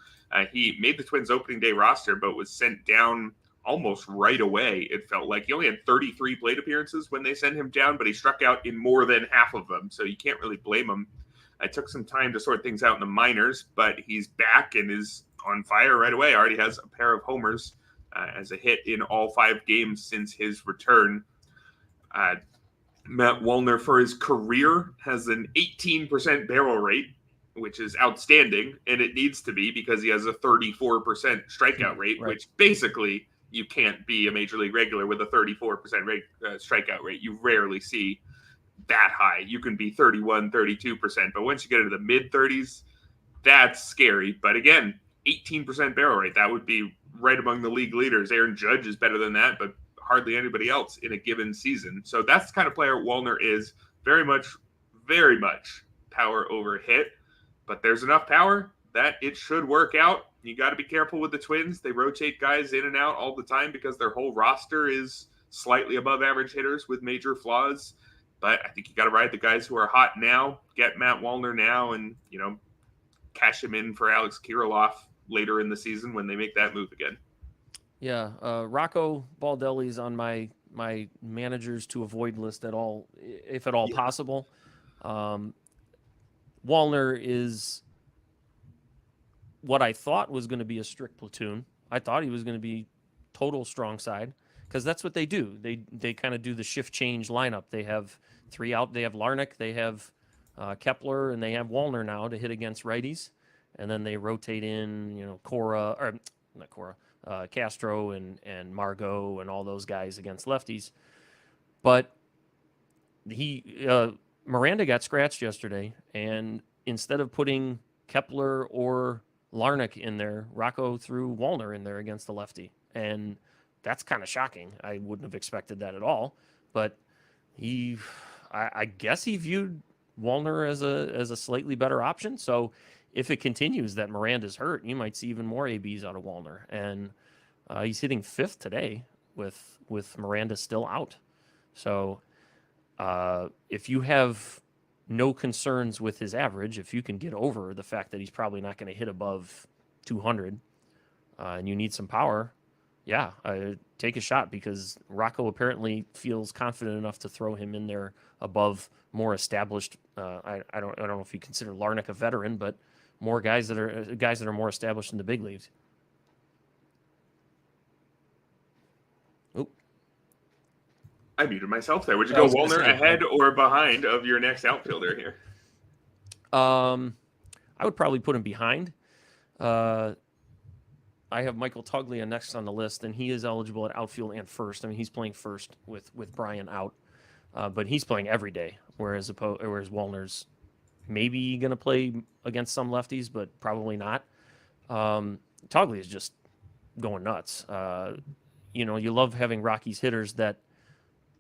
He made the Twins opening day roster, but was sent down almost right away. It felt like he only had 33 plate appearances when they sent him down, but he struck out in more than half of them, so you can't really blame him. I took some time to sort things out in the minors, but he's back and is on fire right away. Already has a pair of homers as a hit in all 5 games since his return. Matt Wallner, for his career, has an 18% barrel rate, which is outstanding, and it needs to be because he has a 34% strikeout rate, right, which basically you can't be a major league regular with a 34% strikeout rate. You rarely see that high. You can be 31, 32%, but once you get into the mid-30s, that's scary. But again, 18% barrel rate, that would be right among the league leaders. Aaron Judge is better than that, but hardly anybody else in a given season. So that's the kind of player Wallner is. Very much power over hit, but there's enough power that it should work out. You got to be careful with the Twins. They rotate guys in and out all the time because their whole roster is slightly above average hitters with major flaws. But I think you got to ride the guys who are hot now, get Matt Wallner now, and, cash him in for Alex Kirilloff later in the season when they make that move again. Yeah, Rocco Baldelli's on my managers to avoid list at all, if at all possible. Wallner is what I thought was going to be a strict platoon. I thought he was going to be total strong side because that's what they do. They kind of do the shift change lineup. They have 3 out. They have Larnach, they have Kepler, and they have Wallner now to hit against righties, and then they rotate in Castro and Margot and all those guys against lefties. But Miranda got scratched yesterday, and instead of putting Kepler or Larnach in there, Rocco threw Wallner in there against the lefty, and that's kind of shocking. I wouldn't have expected that at all, but I guess he viewed Wallner as a slightly better option. So if it continues that Miranda's hurt, you might see even more ABs out of Wallner, and he's hitting 5th today with Miranda still out. So if you have no concerns with his average, if you can get over the fact that he's probably not going to hit above 200 and you need some power, take a shot, because Rocco apparently feels confident enough to throw him in there above more established. I don't know if you consider Larnach a veteran, but more guys that are more established in the big leagues. I muted myself there. Would you go Wallner ahead or behind of your next outfielder here? I would probably put him behind. I have Michael Toglia next on the list, and he is eligible at outfield and first. I mean, he's playing first with Brian out, but he's playing every day, whereas Wallner's maybe going to play against some lefties, but probably not. Toglia is just going nuts. You love having Rockies hitters that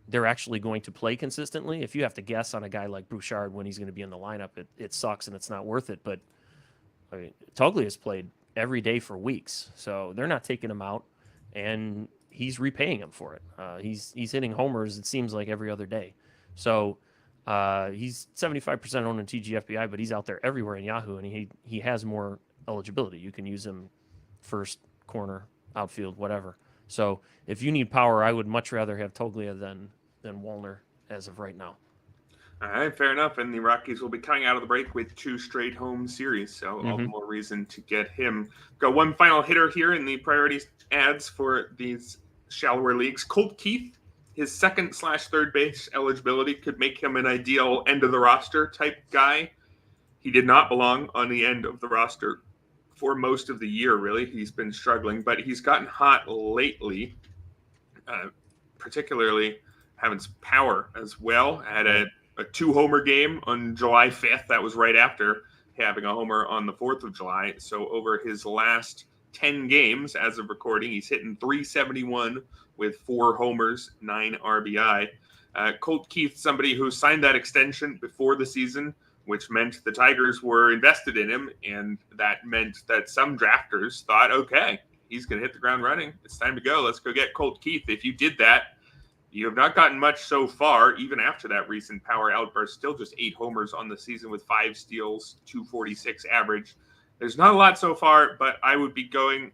they're actually going to play consistently. If you have to guess on a guy like Bouchard when he's going to be in the lineup, it sucks and it's not worth it. But I mean, Toglia has played every day for weeks, so they're not taking him out, and he's repaying him for it. He's hitting homers, it seems like, every other day. So he's 75% owned in TGFBI, but he's out there everywhere in Yahoo, and he has more eligibility. You can use him first, corner, outfield, whatever. So if you need power, I would much rather have Toglia than Wallner as of right now. All right, fair enough. And the Rockies will be coming out of the break with 2 straight home series, so all the more reason to get him. Got one final hitter here in the priorities ads for these shallower leagues. Colt Keith, his second/third base eligibility could make him an ideal end of the roster type guy. He did not belong on the end of the roster for most of the year, really. He's been struggling, but he's gotten hot lately, particularly having some power as well. Had a 2-homer game on July 5th. That was right after having a homer on the 4th of July. So over his last 10 games as of recording. He's hitting 371 with 4 homers, 9 RBI. Colt Keith, somebody who signed that extension before the season, which meant the Tigers were invested in him, and that meant that some drafters thought, okay, he's going to hit the ground running. It's time to go. Let's go get Colt Keith. If you did that, you have not gotten much so far, even after that recent power outburst. Still just 8 homers on the season with 5 steals, 246 average. There's not a lot so far, but I would be going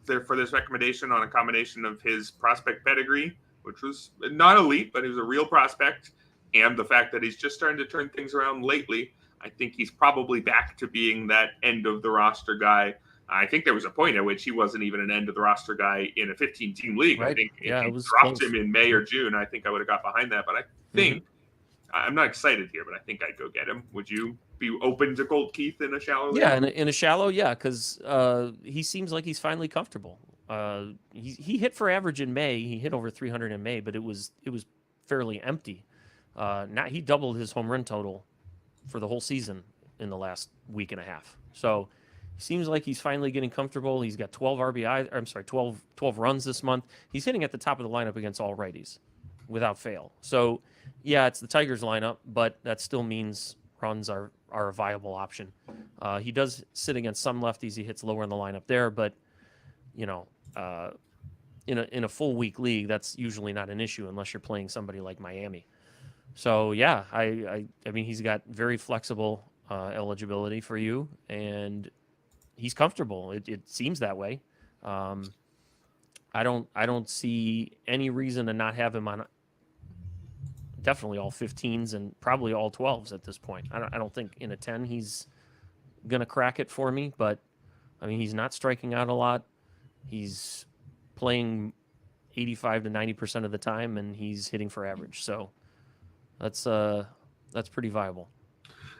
there for this recommendation on a combination of his prospect pedigree, which was not elite, but he was a real prospect, and the fact that he's just starting to turn things around lately. I think he's probably back to being that end of the roster guy. I think there was a point at which he wasn't even an end of the roster guy in a 15-team league. Right. I think yeah, if it you was dropped close. him in May or June, I think I would have got behind that. But I think I'm not excited here, but I think I'd go get him. Would you be open to Colt Keith in a shallow league? Yeah, in a shallow, yeah, because he seems like he's finally comfortable. He hit for average in May. He hit over 300 in May, but it was fairly empty. Now he doubled his home run total for the whole season in the last week and a half. So he seems like he's finally getting comfortable. He's got 12 RBI. I'm sorry, 12 runs this month. He's hitting at the top of the lineup against all righties without fail. So yeah, it's the Tigers lineup, but that still means runs are a viable option. He does sit against some lefties. He hits lower in the lineup there, but in a full week league, that's usually not an issue unless you're playing somebody like Miami. So yeah, I mean, he's got very flexible eligibility for you, and he's comfortable. It seems that way. I don't see any reason to not have him on definitely all 15s and probably all 12s at this point. I don't think in a 10 he's gonna crack it for me, but I mean, he's not striking out a lot. He's playing 85 to 90% of the time, and he's hitting for average. So that's pretty viable.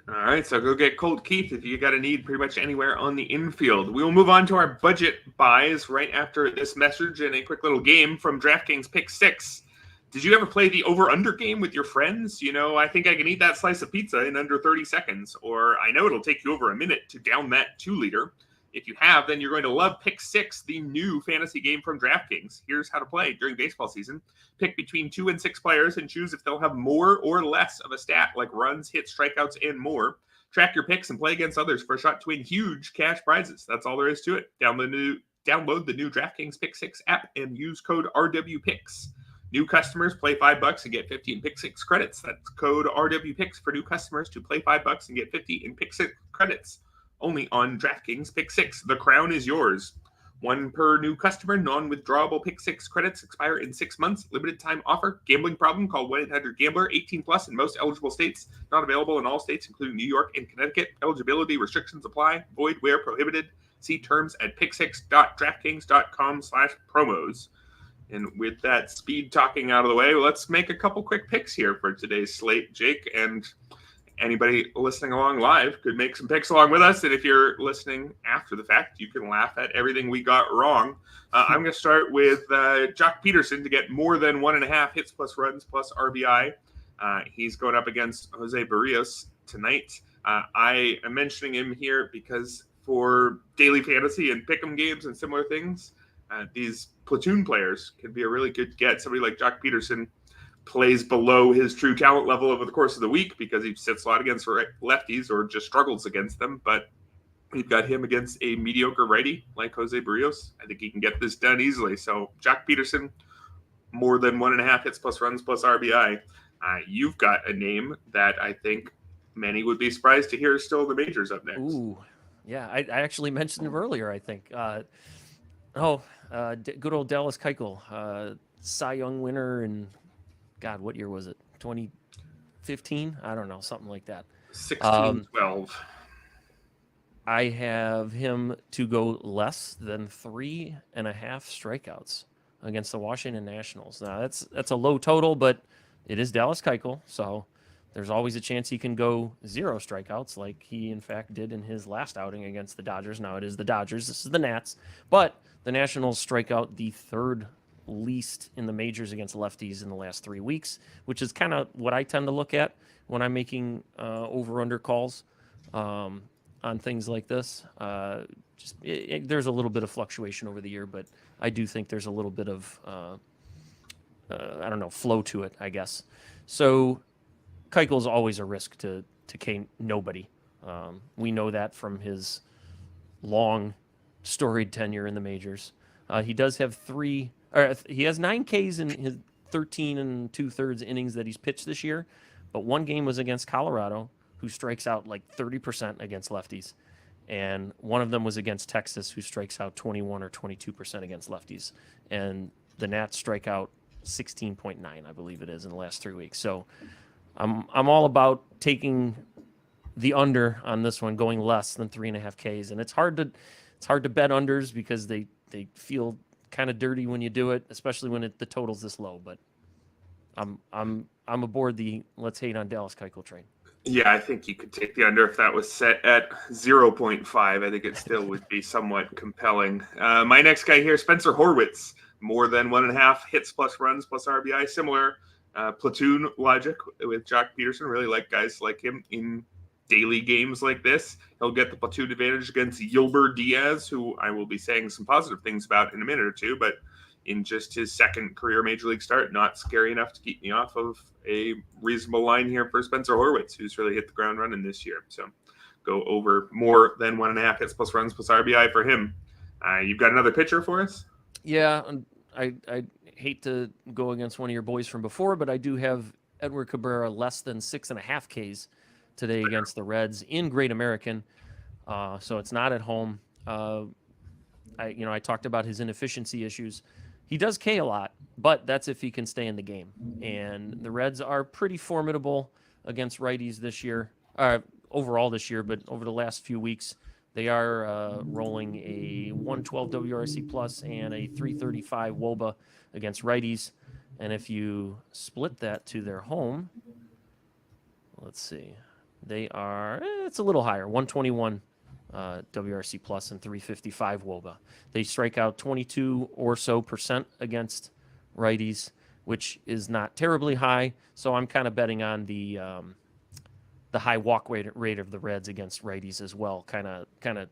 All right, so go get Colt Keith if you got a need pretty much anywhere on the infield. We will move on to our budget buys right after this message and a quick little game from Draftkings Pick6. Did you ever play the over-under game with your friends? I think I can eat that slice of pizza in under 30 seconds, or I know it'll take you over a minute to down that 2-liter. If you have, then you're going to love Pick6, the new fantasy game from DraftKings. Here's how to play during baseball season. Pick between 2 and 6 players and choose if they'll have more or less of a stat, like runs, hits, strikeouts, and more. Track your picks and play against others for a shot to win huge cash prizes. That's all there is to it. Download the new DraftKings Pick6 app and use code RWPicks. New customers play $5 and get 50 in PickSix credits. That's code RWPicks for new customers to play $5 and get 50 in PickSix credits. Only on DraftKings Pick6. The crown is yours. 1 per new customer. Non-withdrawable Pick6 credits expire in 6 months. Limited time offer. Gambling problem? Call 1-800-GAMBLER. 18 plus in most eligible states. Not available in all states, including New York and Connecticut. Eligibility restrictions apply. Void where prohibited. See terms at pick6.draftkings.com/promos. And with that speed talking out of the way, let's make a couple quick picks here for today's slate, Jake. And anybody listening along live could make some picks along with us. And if you're listening after the fact, you can laugh at everything we got wrong. I'm going to start with Jock Peterson to get more than 1.5 hits plus runs plus RBI. He's going up against Jose Barrios tonight. I am mentioning him here because for daily fantasy and pick'em games and similar things, these platoon players can be a really good get. Somebody like Jock Peterson plays below his true talent level over the course of the week because he sits a lot against lefties or just struggles against them. But we've got him against a mediocre righty like Jose Barrios. I think he can get this done easily. So Jock Peterson, more than 1.5 hits plus runs plus RBI. You've got a name that I think many would be surprised to hear is still in the majors up next. Ooh, yeah, I actually mentioned him earlier, I think. Good old Dallas Keuchel, Cy Young winner, and God, what year was it? 2015? I don't know, something like that. 16-12. I have him to go less than 3.5 strikeouts against the Washington Nationals. Now that's a low total, but it is Dallas Keuchel, so there's always a chance he can go 0 strikeouts, like he in fact did in his last outing against the Dodgers. Now it is the Dodgers, this is the Nats, but the Nationals strike out the 3rd least in the majors against lefties in the last 3 weeks, which is kind of what I tend to look at when I'm making over-under calls. on things like this. There's a little bit of fluctuation over the year, but I do think there's a little bit of I don't know, flow to it, I guess. So Keuchel's always a risk to K nobody. We know that from his long, storied tenure in the majors. He does have he has 9 Ks in his 13 2/3 innings that he's pitched this year, but one game was against Colorado, who strikes out like 30% against lefties, and one of them was against Texas, who strikes out 21 or 22% against lefties, and the Nats strike out 16.9, I believe it is, in the last 3 weeks. So I'm all about taking the under on this one, going less than 3.5 Ks, and it's hard to bet unders because they feel kind of dirty when you do it, especially when the total's this low. But I'm aboard the let's hate on Dallas Keuchel train. Yeah, I think you could take the under if that was set at 0.5. I think it still would be somewhat compelling. My next guy here, Spencer Horwitz, more than 1.5 hits plus runs plus RBI, similar platoon logic with Jock Peterson. Really like guys like him in daily games like this. He'll get the platoon advantage against Yilber Diaz, who I will be saying some positive things about in a minute or two, but in just his second career major league start, not scary enough to keep me off of a reasonable line here for Spencer Horwitz, who's really hit the ground running this year. So go over more than 1.5 hits plus runs plus RBI for him. You've got another pitcher for us? Yeah, I hate to go against one of your boys from before, but I do have Edward Cabrera less than 6.5 Ks today against the Reds in Great American. So it's not at home. I talked about his inefficiency issues. He does K a lot, but that's if he can stay in the game. And the Reds are pretty formidable against righties this year, overall this year, but over the last few weeks, they are rolling a 112 WRC plus and a 335 WOBA against righties. And if you split that to their home, let's see, they are, it's a little higher, 121 WRC plus and 355 WOBA. They strike out 22 or so % against righties, which is not terribly high. So I'm kind of betting on the high walk rate of the Reds against righties as well. Kind of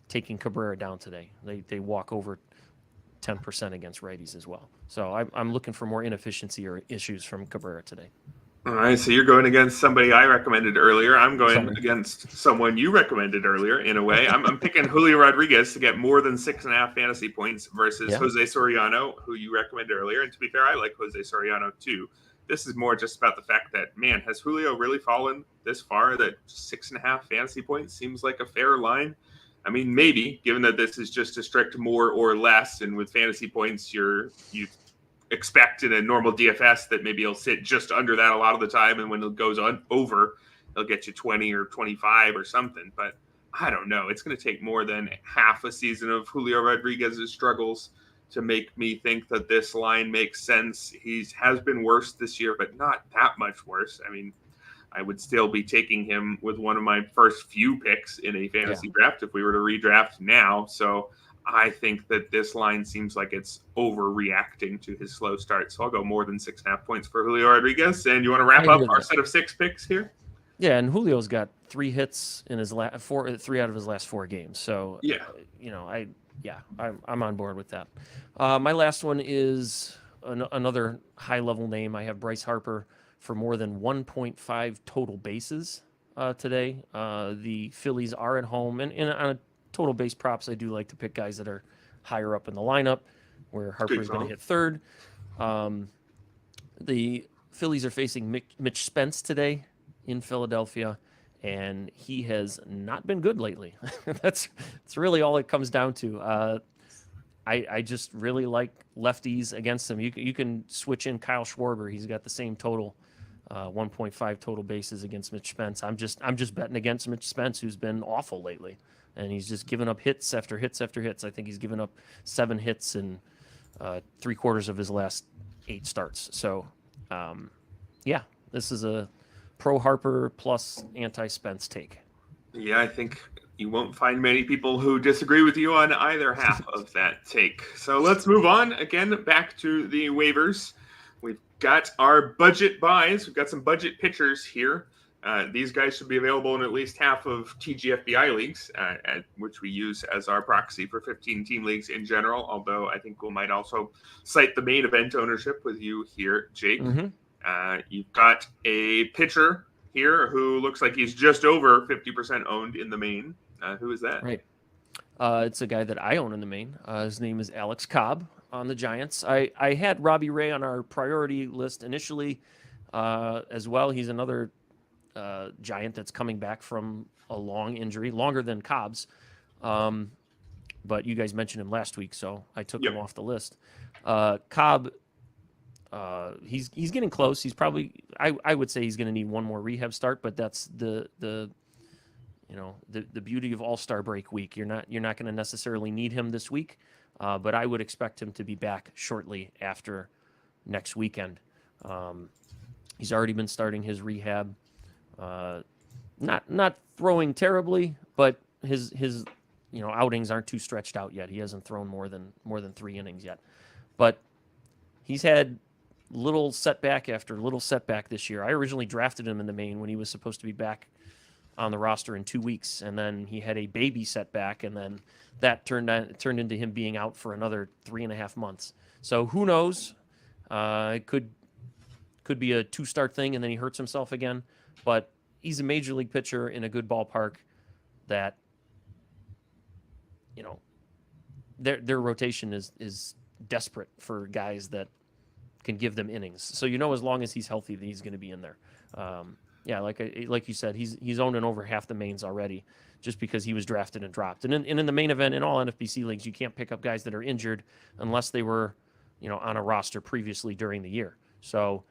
taking Cabrera down today. They walk over 10% against righties as well. So I'm looking for more inefficiency or issues from Cabrera today. All right, so you're going against somebody I recommended earlier. I'm going against someone you recommended earlier, in a way. I'm picking Julio Rodriguez to get more than 6.5 fantasy points versus Jose Soriano, who you recommended earlier. And to be fair, I like Jose Soriano too. This is more just about the fact that, man, has Julio really fallen this far that 6.5 fantasy points seems like a fair line? I mean, maybe, given that this is just a strict more or less, and with fantasy points, you expect in a normal DFS that maybe he'll sit just under that a lot of the time, and when it goes on over, he'll get you 20 or 25 or something. But I don't know. It's going to take more than half a season of Julio Rodriguez's struggles to make me think that this line makes sense. He has been worse this year, but not that much worse. I mean, I would still be taking him with one of my first few picks in a fantasy draft if we were to redraft now. So I think that this line seems like it's overreacting to his slow start. So I'll go more than 6.5 points for Julio Rodriguez. And you want to wrap up our set of 6 picks here? Yeah, and Julio's got 3 hits in his 3 out of his last 4 games. So I'm on board with that. My last one is another high-level name. I have Bryce Harper for more than 1.5 total bases today. The Phillies are at home, and on a total base props, I do like to pick guys that are higher up in the lineup, where Harper is going to hit third. The Phillies are facing Mitch Spence today in Philadelphia, and he has not been good lately. That's really all it comes down to. I just really like lefties against him. You can switch in Kyle Schwarber. He's got the same total, 1.5 total bases against Mitch Spence. I'm just betting against Mitch Spence, who's been awful lately, and he's just given up hits after hits after hits. I think he's given up 7 hits in 3/4 of his last 8 starts. So, this is a pro Harper plus anti-Spence take. Yeah, I think you won't find many people who disagree with you on either half of that take. So let's move on again back to the waivers. We've got our budget buys. We've got some budget pitchers here. These guys should be available in at least half of TGFBI leagues, which we use as our proxy for 15-team leagues in general, although I think we might also cite the main event ownership with you here, Jake. You've got a pitcher here who looks like he's just over 50% owned in the main. Who is that? Right. It's a guy that I own in the main. His name is Alex Cobb on the Giants. I had Robbie Ray on our priority list initially as well. He's another Giant that's coming back from a long injury, longer than Cobb's. But you guys mentioned him last week, so I took him off the list. Cobb, he's getting close. He's probably, I would say he's going to need one more rehab start, but that's the beauty of All-Star break week. You're not going to necessarily need him this week, but I would expect him to be back shortly after next weekend. He's already been starting his rehab. Not throwing terribly, but his outings aren't too stretched out yet. He hasn't thrown more than 3 innings yet, but he's had little setback after little setback this year. I originally drafted him in the main when he was supposed to be back on the roster in 2 weeks, and then he had a baby setback, and then that turned into him being out for another 3.5 months. So who knows? It could be a 2-start thing, and then he hurts himself again. But he's a major league pitcher in a good ballpark that, their rotation is desperate for guys that can give them innings. So as long as he's healthy, that he's going to be in there. Like you said, he's owned in over half the mains already, just because he was drafted and dropped. And in the main event, in all NFBC leagues, you can't pick up guys that are injured unless they were, on a roster previously during the year. So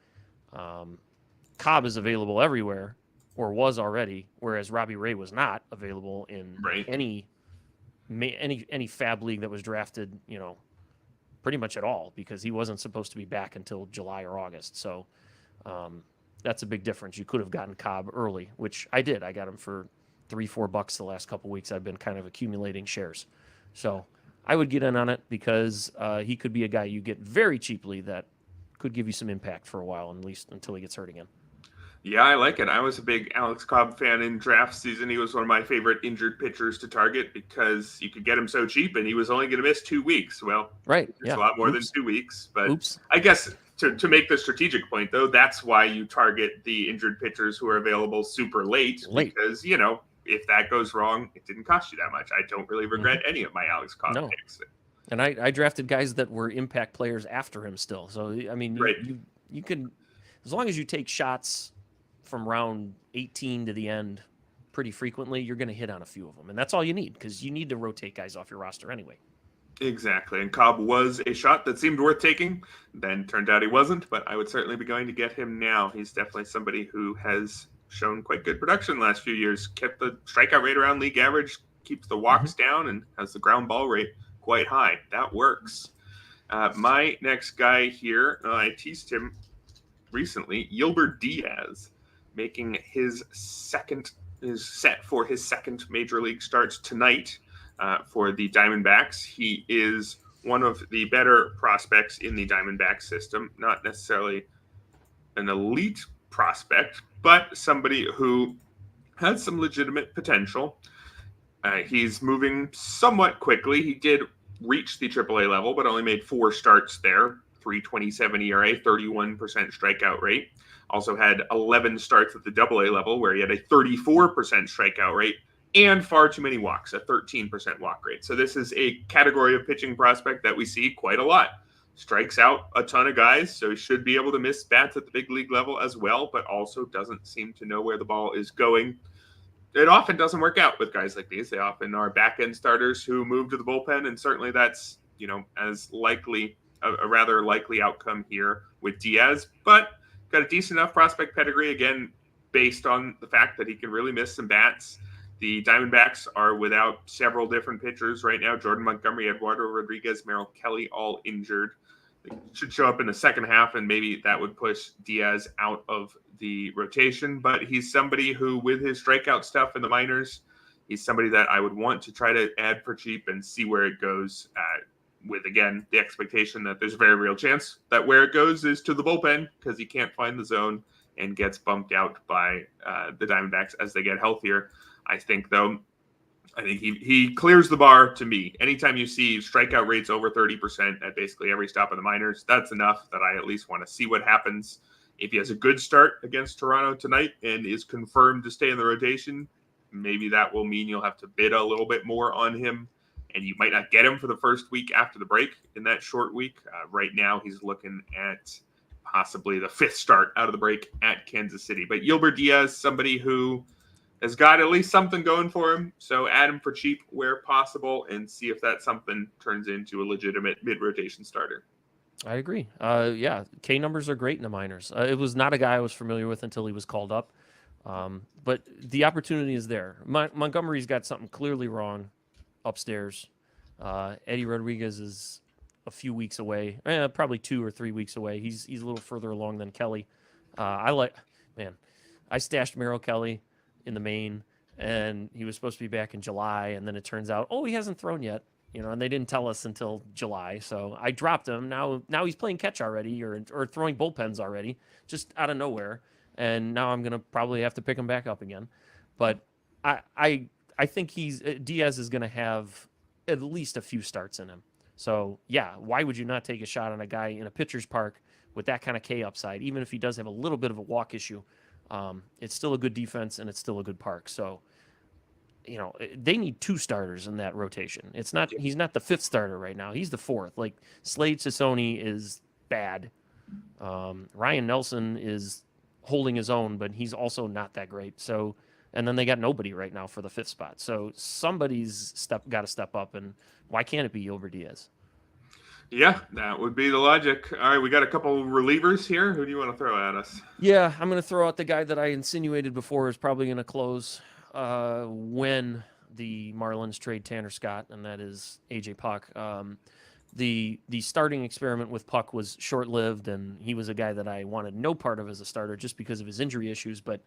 Cobb is available everywhere, or was already, whereas Robbie Ray was not available in any FAAB league that was drafted, pretty much at all, because he wasn't supposed to be back until July or August. So that's a big difference. You could have gotten Cobb early, which I did. I got him for $3-4 the last couple weeks. I've been kind of accumulating shares. So I would get in on it, because he could be a guy you get very cheaply that could give you some impact for a while, at least until he gets hurt again. Yeah, I like it. I was a big Alex Cobb fan in draft season. He was one of my favorite injured pitchers to target, because you could get him so cheap, and he was only going to miss 2 weeks. Well, it's a lot more than 2 weeks. But I guess to make the strategic point, though, that's why you target the injured pitchers who are available super late. Because, if that goes wrong, it didn't cost you that much. I don't really regret any of my Alex Cobb picks. And I drafted guys that were impact players after him still. So, I mean, you can, as long as you take shots from round 18 to the end pretty frequently, you're going to hit on a few of them. And that's all you need, because you need to rotate guys off your roster anyway. Exactly. And Cobb was a shot that seemed worth taking. Then turned out he wasn't, but I would certainly be going to get him now. He's definitely somebody who has shown quite good production the last few years. Kept the strikeout rate around league average, keeps the walks down, and has the ground ball rate quite high. That works. My next guy here, I teased him recently, Yilbert Diaz, making his set for his second major league starts tonight for the Diamondbacks. He is one of the better prospects in the Diamondback system, not necessarily an elite prospect, but somebody who has some legitimate potential. He's moving somewhat quickly. He did reach the AAA level, but only made 4 starts there. 3.27 ERA, 31% strikeout rate. Also had 11 starts at the AA level, where he had a 34% strikeout rate and far too many walks, a 13% walk rate. So this is a category of pitching prospect that we see quite a lot. Strikes out a ton of guys, so he should be able to miss bats at the big league level as well, but also doesn't seem to know where the ball is going. It often doesn't work out with guys like these. They often are back-end starters who move to the bullpen, and certainly that's, as likely a rather likely outcome here with Diaz, but got a decent enough prospect pedigree, again, based on the fact that he can really miss some bats. The Diamondbacks are without several different pitchers right now. Jordan Montgomery, Eduardo Rodriguez, Merrill Kelly, all injured. They should show up in the second half, and maybe that would push Diaz out of the rotation. But he's somebody who, with his strikeout stuff in the minors, he's somebody that I would want to try to add for cheap and see where it goes, with, again, the expectation that there's a very real chance that where it goes is to the bullpen, because he can't find the zone and gets bumped out by the Diamondbacks as they get healthier. I think he clears the bar to me. Anytime you see strikeout rates over 30% at basically every stop in the minors, that's enough that I at least want to see what happens. If he has a good start against Toronto tonight and is confirmed to stay in the rotation, maybe that will mean you'll have to bid a little bit more on him, and you might not get him for the first week after the break in that short week. Right now, he's looking at possibly the 5th start out of the break at Kansas City. But Yolbert Diaz, somebody who has got at least something going for him, so add him for cheap where possible and see if that something turns into a legitimate mid-rotation starter. I agree. Yeah, K numbers are great in the minors. It was not a guy I was familiar with until he was called up. But the opportunity is there. Montgomery's got something clearly wrong upstairs. Eddie Rodriguez is a few weeks away, probably 2 or 3 weeks away. He's a little further along than Kelly. I stashed Merrill Kelly in the main, and he was supposed to be back in July, and then it turns out, he hasn't thrown yet. And they didn't tell us until July, so I dropped him. Now he's playing catch already, or throwing bullpens already, just out of nowhere. And now I'm gonna probably have to pick him back up again. But I think Diaz is gonna have at least a few starts in him. So yeah, why would you not take a shot on a guy in a pitcher's park with that kind of K upside, even if he does have a little bit of a walk issue? It's still a good defense and it's still a good park. So. They need 2 starters in that rotation. He's not the 5th starter right now. He's the 4th. Like Slade Sassoni is bad. Ryan Nelson is holding his own, but he's also not that great. So, and then they got nobody right now for the 5th spot. So somebody's got to step up, and why can't it be Yolbert Diaz? Yeah, that would be the logic. All right, we got a couple relievers here. Who do you want to throw at us? Yeah, I'm going to throw out the guy that I insinuated before is probably going to close when the Marlins trade Tanner Scott, and that is AJ Puck. The starting experiment with Puck was short-lived, and he was a guy that I wanted no part of as a starter just because of his injury issues. But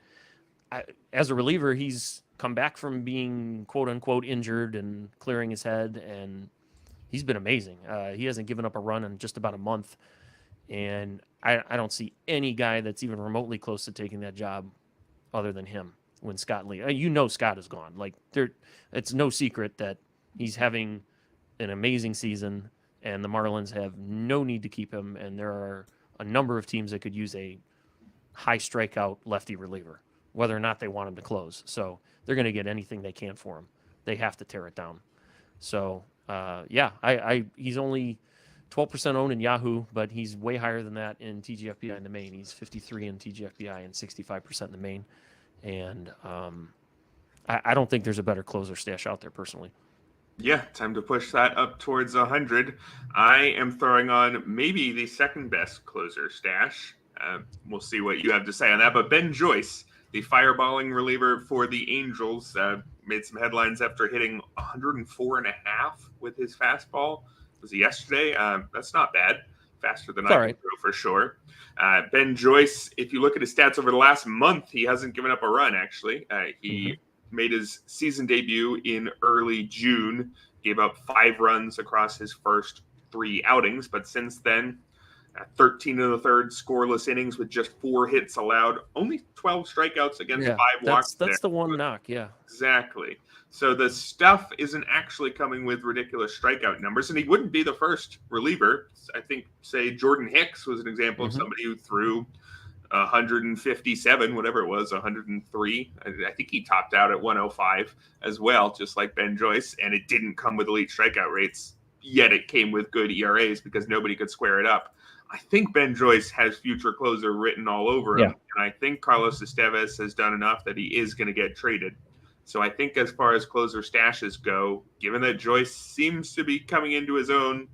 as a reliever, he's come back from being quote-unquote injured and clearing his head, and he's been amazing. He hasn't given up a run in just about a month, and I don't see any guy that's even remotely close to taking that job other than him. When Scott leaves, Scott is gone. Like it's no secret that he's having an amazing season, and the Marlins have no need to keep him. And there are a number of teams that could use a high strikeout lefty reliever, whether or not they want him to close. So they're going to get anything they can for him. They have to tear it down. So he's only 12% owned in Yahoo, but he's way higher than that in TGFBI in the main. He's 53 in TGFBI and 65% in the main. And I don't think there's a better closer stash out there, personally. Yeah, time to push that up towards 100. I am throwing on maybe the second best closer stash. We'll see what you have to say on that. But Ben Joyce, the fireballing reliever for the Angels, made some headlines after hitting 104.5 with his fastball. Was it yesterday? That's not bad. Faster than I can throw for sure. Ben Joyce, if you look at his stats over the last month, he hasn't given up a run, actually. He made his season debut in early June, gave up 5 runs across his first 3 outings. But since then, 13 and a third scoreless innings with just 4 hits allowed, only 12 strikeouts against 5 walks. That's the one knock, yeah. Exactly. So the stuff isn't actually coming with ridiculous strikeout numbers, and he wouldn't be the first reliever. I think, say, Jordan Hicks was an example of somebody who threw 157, whatever it was, 103. I think he topped out at 105 as well, just like Ben Joyce, and it didn't come with elite strikeout rates, yet it came with good ERAs because nobody could square it up. I think Ben Joyce has future closer written all over him, and I think Carlos Estevez has done enough that he is going to get traded. So I think as far as closer stashes go, given that Joyce seems to be coming into his own,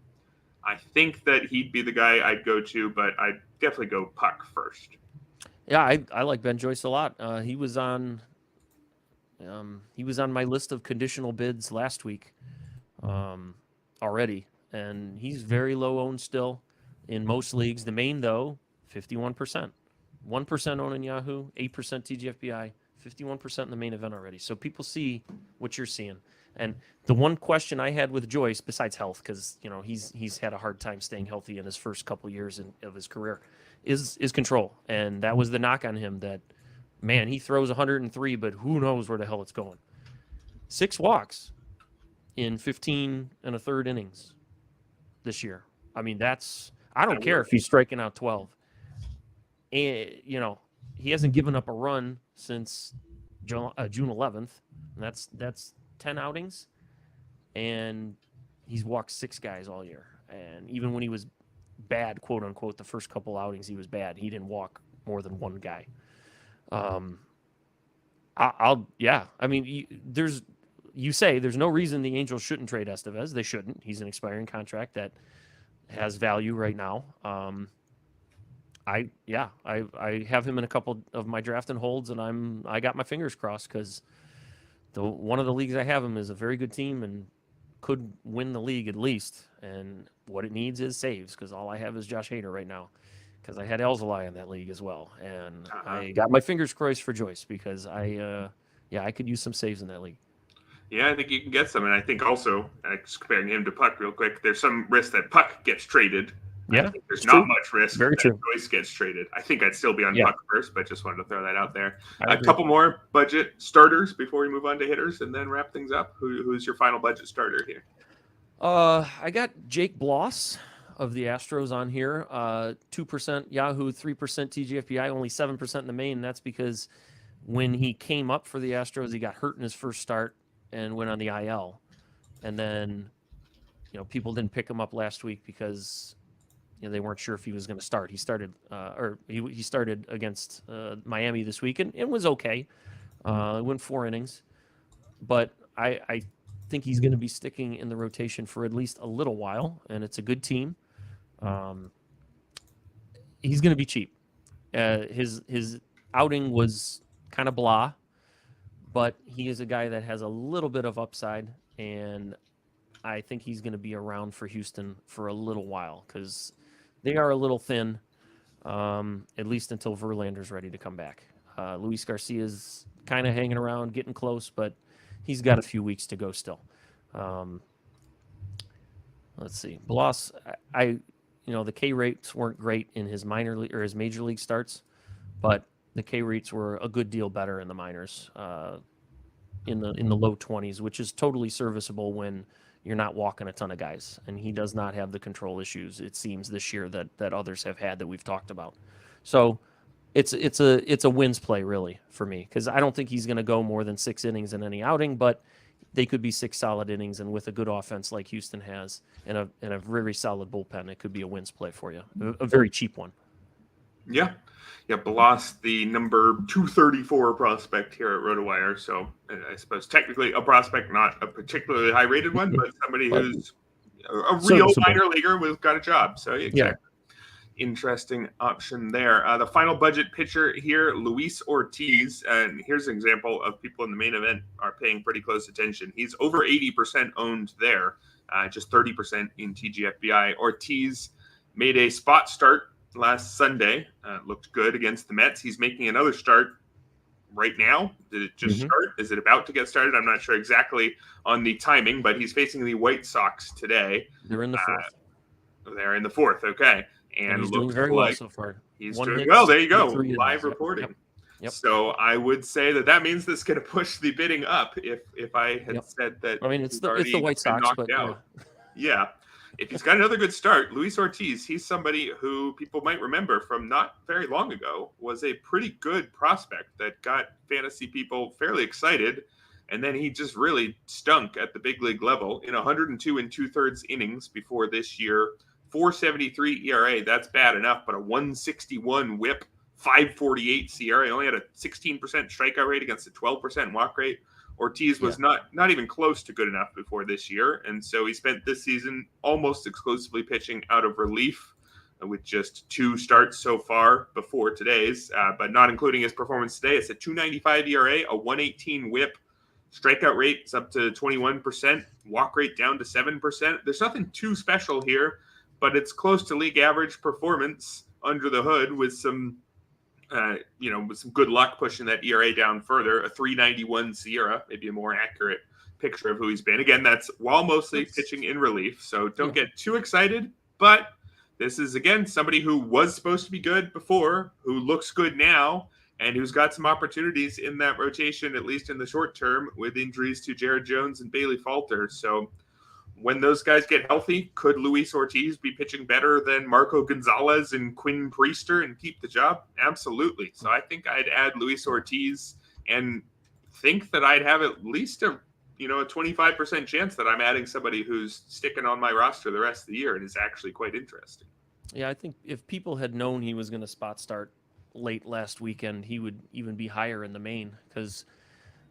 I think that he'd be the guy I'd go to, but I'd definitely go Puck first. Yeah, I like Ben Joyce a lot. He was on my list of conditional bids last week already, and he's very low owned still in most leagues. The main, though, 51%. 1% owned in Yahoo, 8% TGFBI, 51% in the main event already. So people see what you're seeing. And the one question I had with Joyce, besides health, because he's had a hard time staying healthy in his first couple years of his career, is control. And that was the knock on him, that, man, he throws 103, but who knows where the hell it's going. 6 walks in 15 and a third innings this year. I mean, I don't care if he's striking out 12. And, he hasn't given up a run since June 11th, and that's 10 outings, and he's walked 6 guys all year. And even when he was bad, quote unquote, the first couple outings he was bad, he didn't walk more than 1 guy. You say there's no reason the Angels shouldn't trade Estevez. They shouldn't. He's an expiring contract that has value right now. I have him in a couple of my draft and holds, and I got my fingers crossed, because one of the leagues I have him is a very good team and could win the league at least. And what it needs is saves, because all I have is Josh Hader right now, because I had Elzalai in that league as well, and I got my fingers crossed for Joyce, because I could use some saves in that league. Yeah, I think you can get some, and I think also, comparing him to Puck real quick, there's some risk that Puck gets traded. Yeah, I think there's not much risk that Joyce gets traded. I think I'd still be on Puck first, but just wanted to throw that out there. A couple more budget starters before we move on to hitters and then wrap things up. Who's your final budget starter here? I got Jake Bloss of the Astros on here. 2% Yahoo, 3% TGFBI, only 7% in the main. That's because when he came up for the Astros, he got hurt in his first start and went on the IL. And then, people didn't pick him up last week because they weren't sure if he was going to start. He started, he started against Miami this week and was okay. Went 4 innings, but I think he's going to be sticking in the rotation for at least a little while, and it's a good team. He's going to be cheap. His outing was kind of blah, but he is a guy that has a little bit of upside, and I think he's going to be around for Houston for a little while, because they are a little thin, at least until Verlander's ready to come back. Luis Garcia's kind of hanging around, getting close, but he's got a few weeks to go still. Let's see. Bloss, the K rates weren't great in his minor league or his major league starts, but the K rates were a good deal better in the minors, in the low 20s, which is totally serviceable when you're not walking a ton of guys, and he does not have the control issues, it seems, this year that others have had that we've talked about. So it's a wins play, really, for me, because I don't think he's going to go more than 6 innings in any outing, but they could be 6 solid innings, and with a good offense like Houston has and a very solid bullpen, it could be a wins play for you, a very cheap one. Yeah. Bloss, the number 234 prospect here at RotoWire. So I suppose technically a prospect, not a particularly high-rated one, but somebody who's a real minor leaguer who's got a job. So interesting option there. The final budget pitcher here, Luis Ortiz. And here's an example of people in the main event are paying pretty close attention. He's over 80% owned there, just 30% in TGFBI. Ortiz made a spot start last Sunday, looked good against the Mets. He's making another start right now. Did it just start? Is it about to get started? I'm not sure exactly on the timing, but he's facing the White Sox today. They're in the 4th. They're in the 4th, okay. And he's doing very well so far. He's doing well. There you go. Live reporting. Yep. So I would say that means this is going to push the bidding up. If I had said that, I mean, it's the White Sox, but yeah. If he's got another good start, Luis Ortiz, he's somebody who people might remember from not very long ago, was a pretty good prospect that got fantasy people fairly excited. And then he just really stunk at the big league level in 102 2/3 innings before this year. 4.73 ERA, that's bad enough, but a 161 whip, 5.48 CRA, only had a 16% strikeout rate against a 12% walk rate. Ortiz was not even close to good enough before this year, and so he spent this season almost exclusively pitching out of relief, with just 2 starts so far before today's, but not including his performance today. It's a 2.95 ERA, a 1.18 whip, strikeout rate is up to 21%, walk rate down to 7%. There's nothing too special here, but it's close to league average performance under the hood with some with some good luck pushing that ERA down further. A 3.91 Sierra, maybe a more accurate picture of who he's been. Again, that's while mostly pitching in relief, so don't get too excited, but this is, again, somebody who was supposed to be good before, who looks good now, and who's got some opportunities in that rotation, at least in the short term, with injuries to Jared Jones and Bailey Falter. So when those guys get healthy, could Luis Ortiz be pitching better than Marco Gonzalez and Quinn Priester and keep the job? Absolutely. So I think I'd add Luis Ortiz and think that I'd have at least a 25% chance that I'm adding somebody who's sticking on my roster the rest of the year and is actually quite interesting. Yeah, I think if people had known he was going to spot start late last weekend, he would even be higher in the main, because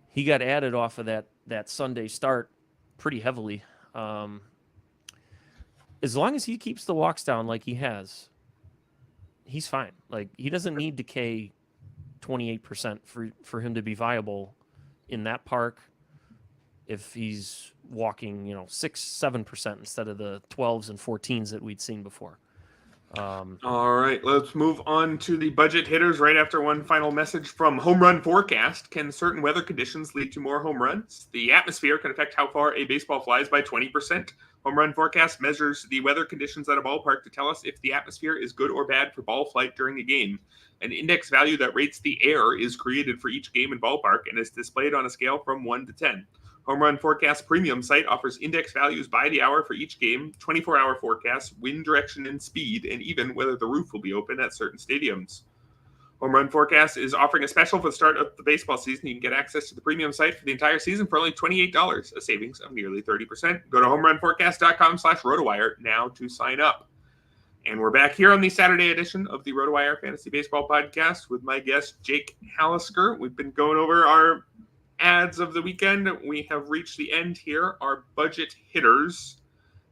he got added off of that Sunday start pretty heavily. As long as he keeps the walks down like he has, he's fine. Like, he doesn't need to K 28% for him to be viable in that park. If he's walking, 6-7% instead of the 12s and 14s that we'd seen before. All right, let's move on to the budget hitters right after one final message from Homerun Forecast. Can certain weather conditions lead to more home runs? The atmosphere can affect how far a baseball flies by 20%. Homerun Forecast measures the weather conditions at a ballpark to tell us if the atmosphere is good or bad for ball flight during a game. An index value that rates the air is created for each game and ballpark and is displayed on a scale from 1 to 10. Homerun Forecast Premium site offers index values by the hour for each game, 24-hour forecasts, wind direction and speed, and even whether the roof will be open at certain stadiums. Homerun Forecast is offering a special for the start of the baseball season. You can get access to the premium site for the entire season for only $28, a savings of nearly 30%. Go to homerunforecast.com/RotoWire now to sign up. And we're back here on the Saturday edition of the RotoWire Fantasy Baseball Podcast with my guest, Jake Halusker. We've been going over our ads of the weekend. We have reached the end here, our budget hitters.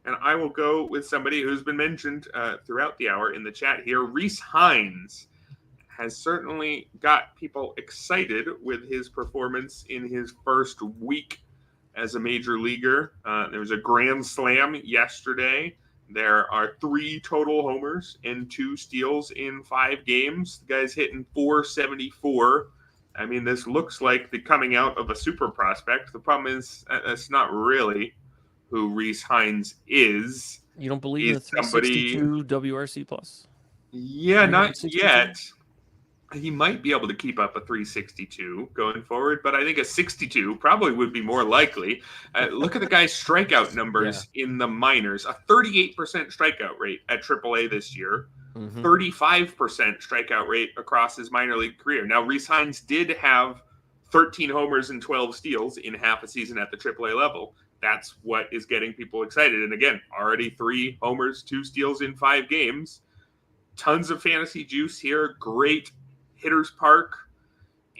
And I will go with somebody who's been mentioned throughout the hour in the chat here. Rhys Hines has certainly got people excited with his performance in his first week as a major leaguer. There was a grand slam yesterday. There are 3 total homers and 2 steals in 5 games. The guy's hitting .474. I mean, this looks like the coming out of a super prospect. The problem is that's not really who Rhys Hines is. You don't believe in the 362 WRC plus? Yeah, not yet. He might be able to keep up a 362 going forward, but I think a 62 probably would be more likely. Look at the guy's strikeout numbers in the minors. A 38% strikeout rate at AAA this year. 35% strikeout rate across his minor league career. Now, Rhys Hines did have 13 homers and 12 steals in half a season at the AAA level. That's what is getting people excited. And again, already 3 homers, 2 steals in 5 games. Tons of fantasy juice here. Great hitter's park.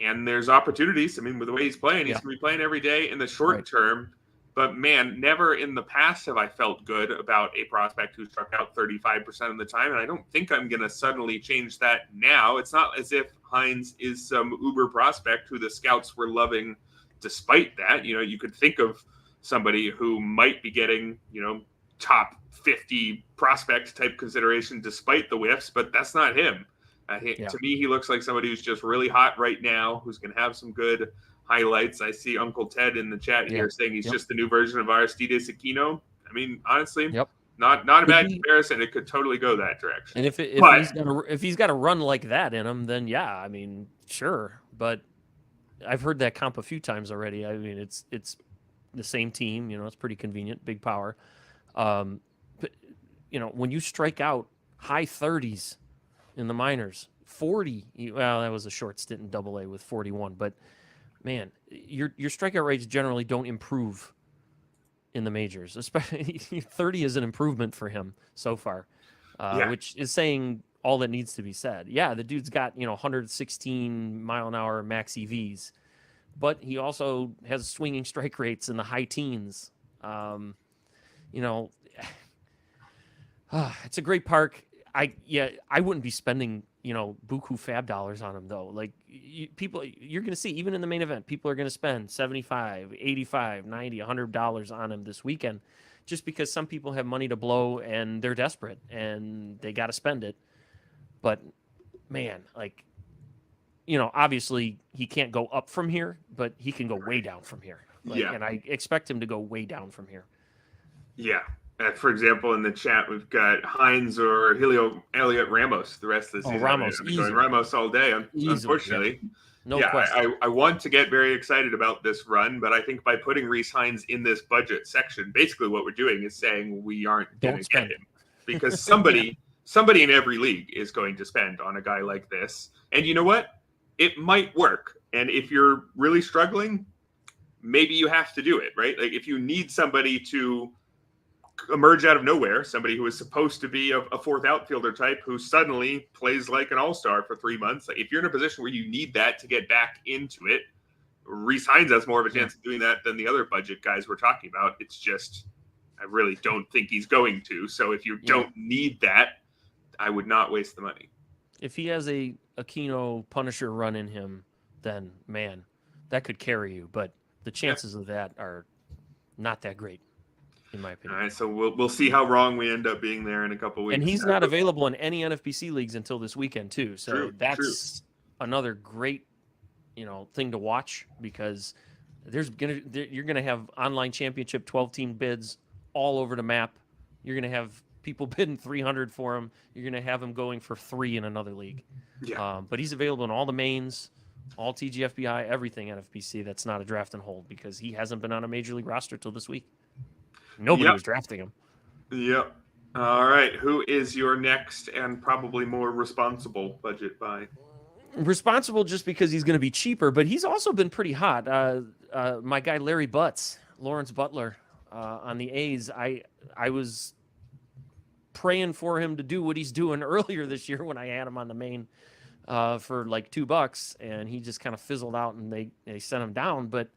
And there's opportunities. I mean, with the way he's playing, he's going to be playing every day in the short term. But, man, never in the past have I felt good about a prospect who struck out 35% of the time, and I don't think I'm going to suddenly change that now. It's not as if Hines is some uber prospect who the scouts were loving despite that. You could think of somebody who might be getting, top 50 prospect type consideration despite the whiffs, but that's not him. To me, he looks like somebody who's just really hot right now, who's going to have some good highlights. I see Uncle Ted in the chat here saying he's just the new version of Aristides Aquino. I mean, honestly, not a bad comparison. It could totally go that direction. And if he's got a run like that in him, then I mean, sure. But I've heard that comp a few times already. I mean, it's the same team. It's pretty convenient, big power. But when you strike out high 30s in the minors, 40. Well, that was a short stint in AA with 41, but. Man, your strikeout rates generally don't improve in the majors. Especially 30 is an improvement for him so far, which is saying all that needs to be said. Yeah, the dude's got 116 mile an hour max EVs, but he also has swinging strike rates in the high teens. It's a great park. I wouldn't be spending buku fab dollars on him though. Like you're going to see even in the main event, people are going to spend $75, $85, $90, $100 on him this weekend, just because some people have money to blow and they're desperate and they got to spend it. But man, obviously he can't go up from here, but he can go way down from here. And I expect him to go way down from here. Yeah. For example, in the chat, we've got Hines or Helio Elliott Ramos the rest of the season. Ramos, I've been going Ramos all day, unfortunately. Yeah. No question. I want to get very excited about this run, but I think by putting Reese Hines in this budget section, basically what we're doing is saying we aren't going to get him. Because somebody in every league is going to spend on a guy like this. And you know what? It might work. And if you're really struggling, maybe you have to do it, right? Like if you need somebody to emerge out of nowhere, somebody who is supposed to be a fourth outfielder type who suddenly plays like an all-star for 3 months. Like if you're in a position where you need that to get back into it, Reese Hines has more of a chance of doing that than the other budget guys we're talking about. It's just, I really don't think he's going to. So if you don't need that, I would not waste the money. If he has a Aquino Punisher run in him, then man, that could carry you. But the chances of that are not that great, in my opinion. All right, so we'll see how wrong we end up being there in a couple weeks. And he's not available in any NFBC leagues until this weekend too. So that's another great, thing to watch, because you're gonna have online championship 12-team bids all over the map. You're gonna have people bidding 300 for him. You're gonna have him going for 3 in another league. Yeah. But he's available in all the mains, all TGFBI, everything NFBC. That's not a draft and hold, because he hasn't been on a major league roster till this week. Nobody was drafting him. Yep. All right. Who is your next and probably more responsible budget buy? Responsible just because he's going to be cheaper, but he's also been pretty hot. My guy Larry Butts, Lawrence Butler, on the A's. I was praying for him to do what he's doing earlier this year when I had him on the main for like $2, and he just kind of fizzled out, and they sent him down. But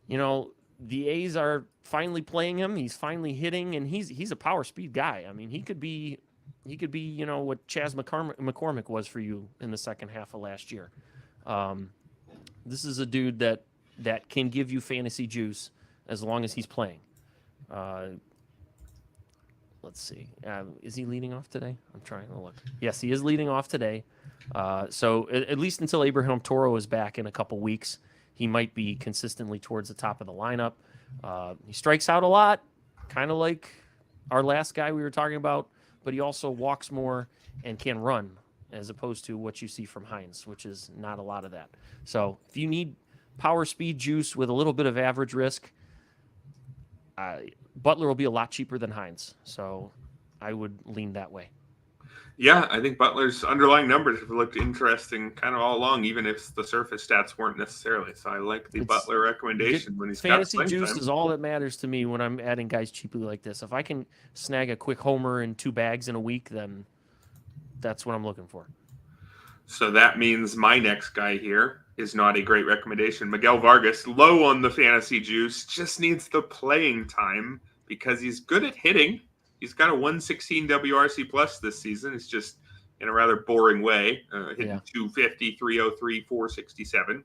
the A's are finally playing him. He's finally hitting, and he's a power speed guy. I mean, he could be what Chas McCormick was for you in the second half of last year. This is a dude that can give you fantasy juice as long as he's playing. Let's see. Is he leading off today? I'm trying to look. Yes, he is leading off today. So at least until Abraham Toro is back in a couple weeks, he might be consistently towards the top of the lineup. He strikes out a lot, kind of like our last guy we were talking about, but he also walks more and can run, as opposed to what you see from Hines, which is not a lot of that. So if you need power speed juice with a little bit of average risk, Butler will be a lot cheaper than Hines. So I would lean that way. Yeah, I think Butler's underlying numbers have looked interesting kind of all along, even if the surface stats weren't necessarily. So I like the Butler recommendation when he's fantasy got juice time. Is all that matters to me when I'm adding guys cheaply like this. If I can snag a quick homer in 2 bags in a week, then that's what I'm looking for. So that means my next guy here is not a great recommendation. Miguel Vargas, low on the fantasy juice, just needs the playing time because he's good at hitting. He's got a 116 WRC plus this season. It's just in a rather boring way, hitting 250, 303, 467.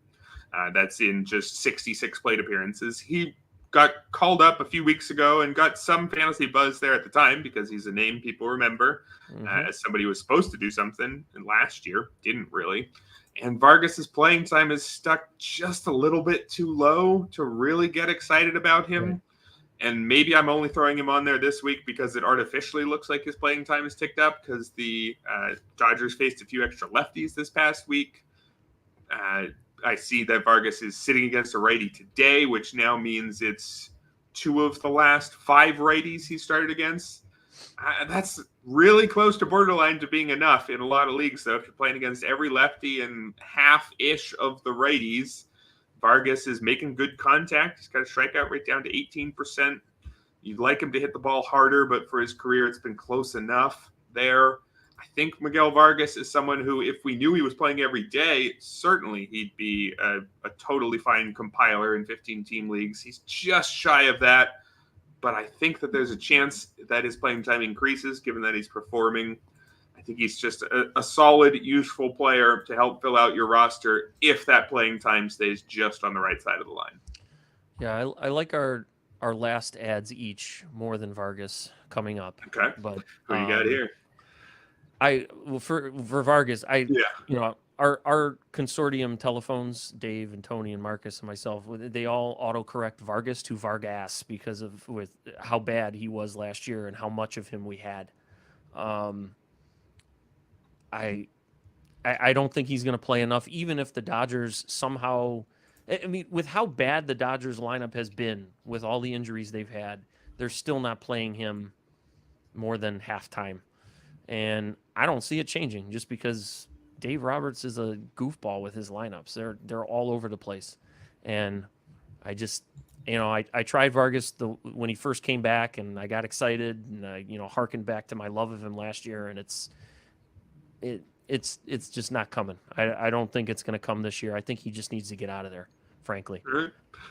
That's in just 66 plate appearances. He got called up a few weeks ago and got some fantasy buzz there at the time because he's a name people remember as somebody who was supposed to do something. And last year, didn't really. And Vargas's playing time is stuck just a little bit too low to really get excited about him. Right. And maybe I'm only throwing him on there this week because it artificially looks like his playing time is ticked up because the Dodgers faced a few extra lefties this past week. I see that Vargas is sitting against a righty today, which now means it's 2 of the last 5 righties he started against. That's really close to borderline to being enough in a lot of leagues, though. If you're playing against every lefty and half-ish of the righties, Vargas is making good contact. He's got a strikeout rate down to 18%. You'd like him to hit the ball harder, but for his career, it's been close enough there. I think Miguel Vargas is someone who, if we knew he was playing every day, certainly he'd be a totally fine compiler in 15-team leagues. He's just shy of that, but I think that there's a chance that his playing time increases given that he's performing. I think he's just a solid, useful player to help fill out your roster if that playing time stays just on the right side of the line. Yeah, I like our last ads each more than Vargas coming up. Okay, but who you got here? For Vargas, our consortium telephones, Dave and Tony and Marcus and myself, they all autocorrect Vargas to Vargas because of with how bad he was last year and how much of him we had. I don't think he's going to play enough, even if the Dodgers somehow. I mean, with how bad the Dodgers lineup has been, with all the injuries they've had, they're still not playing him more than halftime, and I don't see it changing just because Dave Roberts is a goofball with his lineups. They're all over the place, and I just I tried Vargas when he first came back, and I got excited, and I harkened back to my love of him last year, and it's just not coming. I don't think it's going to come this year. I think he just needs to get out of there, frankly.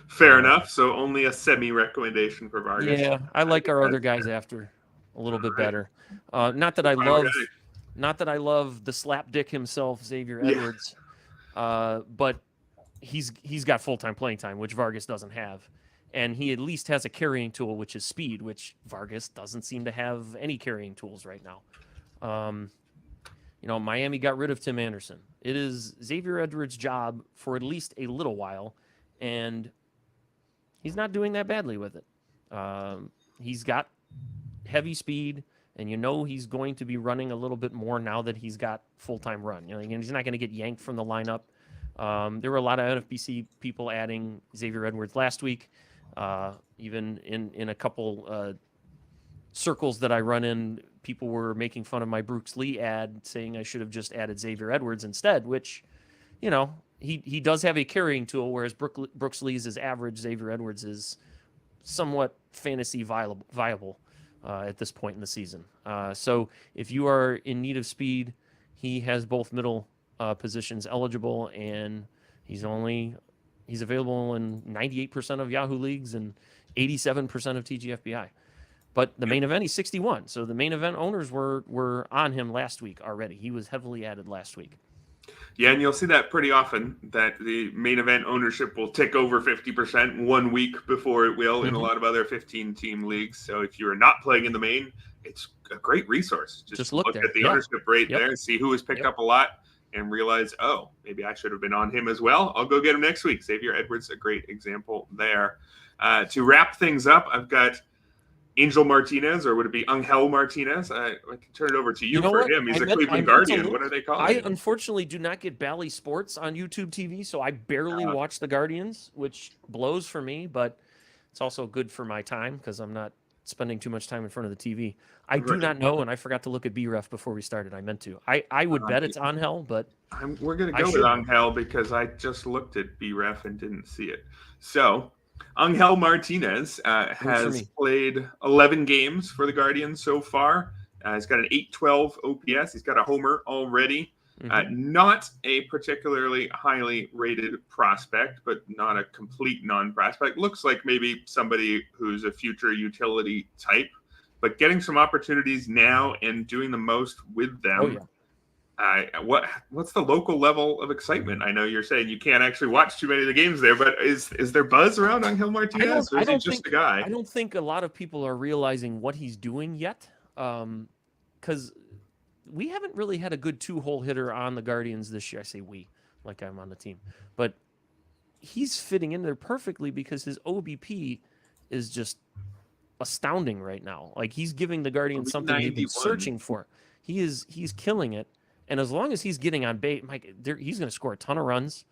Fair enough. So only a semi recommendation for Vargas. Yeah, I like our other guys after a little bit better. Not that I love the slapdick himself, Xavier Edwards, but he's got full-time playing time, which Vargas doesn't have, and he at least has a carrying tool, which is speed, which Vargas doesn't seem to have any carrying tools right now. Miami got rid of Tim Anderson. It is Xavier Edwards' job for at least a little while, and he's not doing that badly with it. He's got heavy speed, and he's going to be running a little bit more now that he's got full-time run. He's not going to get yanked from the lineup. There were a lot of NFBC people adding Xavier Edwards last week, even in a couple circles that I run in. People were making fun of my Brooks Lee ad, saying I should have just added Xavier Edwards instead, which, he does have a carrying tool, whereas Brooks Lee's is average. Xavier Edwards is somewhat fantasy viable at this point in the season. So if you are in need of speed, he has both middle positions eligible, and he's available in 98% of Yahoo leagues and 87% of TGFBI. But the main event, he's 61. So the main event owners were on him last week already. He was heavily added last week. Yeah, and you'll see that pretty often, that the main event ownership will tick over 50% 1 week before it will in a lot of other 15-team leagues. So if you're not playing in the main, it's a great resource. Just look at the ownership rate there and see who has picked up a lot and realize, oh, maybe I should have been on him as well. I'll go get him next week. Xavier Edwards, a great example there. To wrap things up, I've got Angel Martinez, or would it be Angel Martinez? I can turn it over to you for him. He's a Cleveland Guardian. What are they calling him? I unfortunately do not get Bally Sports on YouTube TV, so I barely watch the Guardians, which blows for me, but it's also good for my time because I'm not spending too much time in front of the TV. I do not know, and I forgot to look at BREF before we started. I meant to. I would bet it's Angel, but we're going to go with Angel because I just looked at BREF and didn't see it. So Angel Martinez has played 11 games for the Guardians so far. He's got an 812 OPS. He's got a homer already. Not a particularly highly rated prospect, but not a complete non-prospect. Looks like maybe somebody who's a future utility type, but getting some opportunities now and doing the most with them. What's the local level of excitement? I know you're saying you can't actually watch too many of the games there, but is there buzz around Angel Martinez, or is he just a guy? I don't think a lot of people are realizing what he's doing yet, because we haven't really had a good two-hole hitter on the Guardians this year. I say we, like I'm on the team, but he's fitting in there perfectly because his OBP is just astounding right now. Like, he's giving the Guardians something they've been searching for. He's killing it. And as long as he's getting on base, Mike, he's going to score a ton of runs,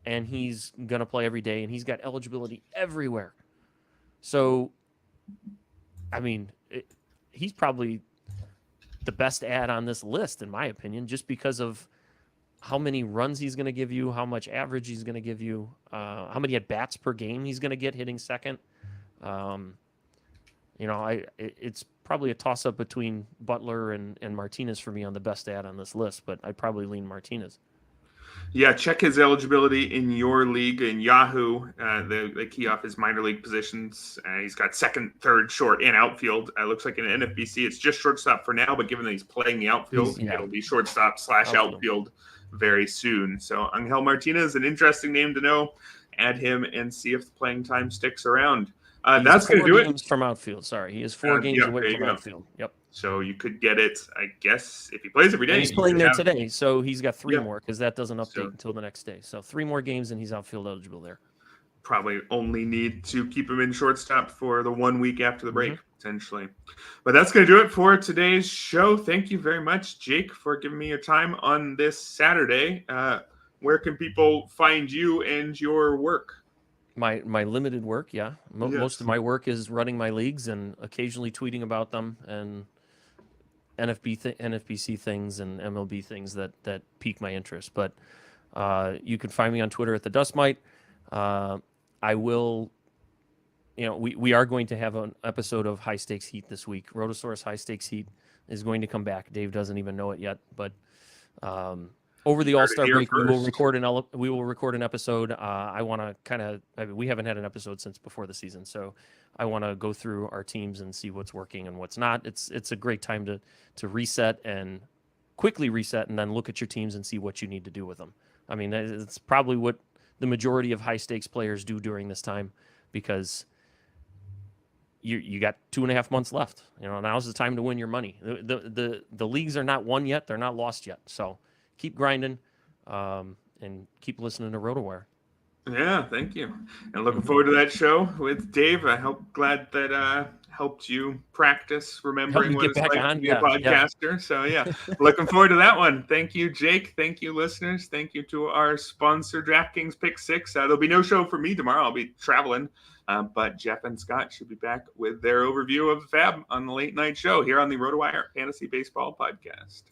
and he's going to play every day, and he's got eligibility everywhere. So, I mean, he's probably the best ad on this list, in my opinion, just because of how many runs he's going to give you, how much average he's going to give you, how many at-bats per game he's going to get hitting second. It's probably a toss-up between Butler and Martinez for me on the best ad on this list, but I'd probably lean Martinez. Yeah, check his eligibility in your league in Yahoo. They key off his minor league positions. He's got second, third, short, and outfield. It looks like in NFBC it's just shortstop for now, but given that he's playing the outfield, it'll be shortstop / outfield very soon. So Angel Martinez, an interesting name to know. Add him and see if the playing time sticks around. That's going to do it. From outfield. Sorry, he is 4 games away from outfield. Yep. So you could get it, I guess, if he plays every day. And he's playing there today, so he's got 3 more because that doesn't update until the next day. So 3 more games and he's outfield eligible there. Probably only need to keep him in shortstop for the 1 week after the break, potentially. But that's going to do it for today's show. Thank you very much, Jake, for giving me your time on this Saturday. Where can people find you and your work? My limited work, yeah. Most of my work is running my leagues and occasionally tweeting about them and NFBC things and MLB things that pique my interest. But you can find me on Twitter at the Dust Mite. I will, we are going to have an episode of High Stakes Heat this week. Rotosaurus High Stakes Heat is going to come back. Dave doesn't even know it yet, but over the All-Star break, we will record an episode. I want to we haven't had an episode since before the season, so I want to go through our teams and see what's working and what's not. It's a great time to reset and quickly reset and then look at your teams and see what you need to do with them. I mean, it's probably what the majority of high stakes players do during this time, because you got 2.5 months left. Now's the time to win your money. The leagues are not won yet; they're not lost yet. So keep grinding and keep listening to RotoWire. Yeah, thank you. And looking forward to that show with Dave. I glad that helped you practice remembering what it's like to be a podcaster. Yeah. So yeah, looking forward to that one. Thank you, Jake. Thank you, listeners. Thank you to our sponsor, Draftkings Pick6. There'll be no show for me tomorrow. I'll be traveling. But Jeff and Scott should be back with their overview of the FAAB on the late night show here on the RotoWire Fantasy Baseball Podcast.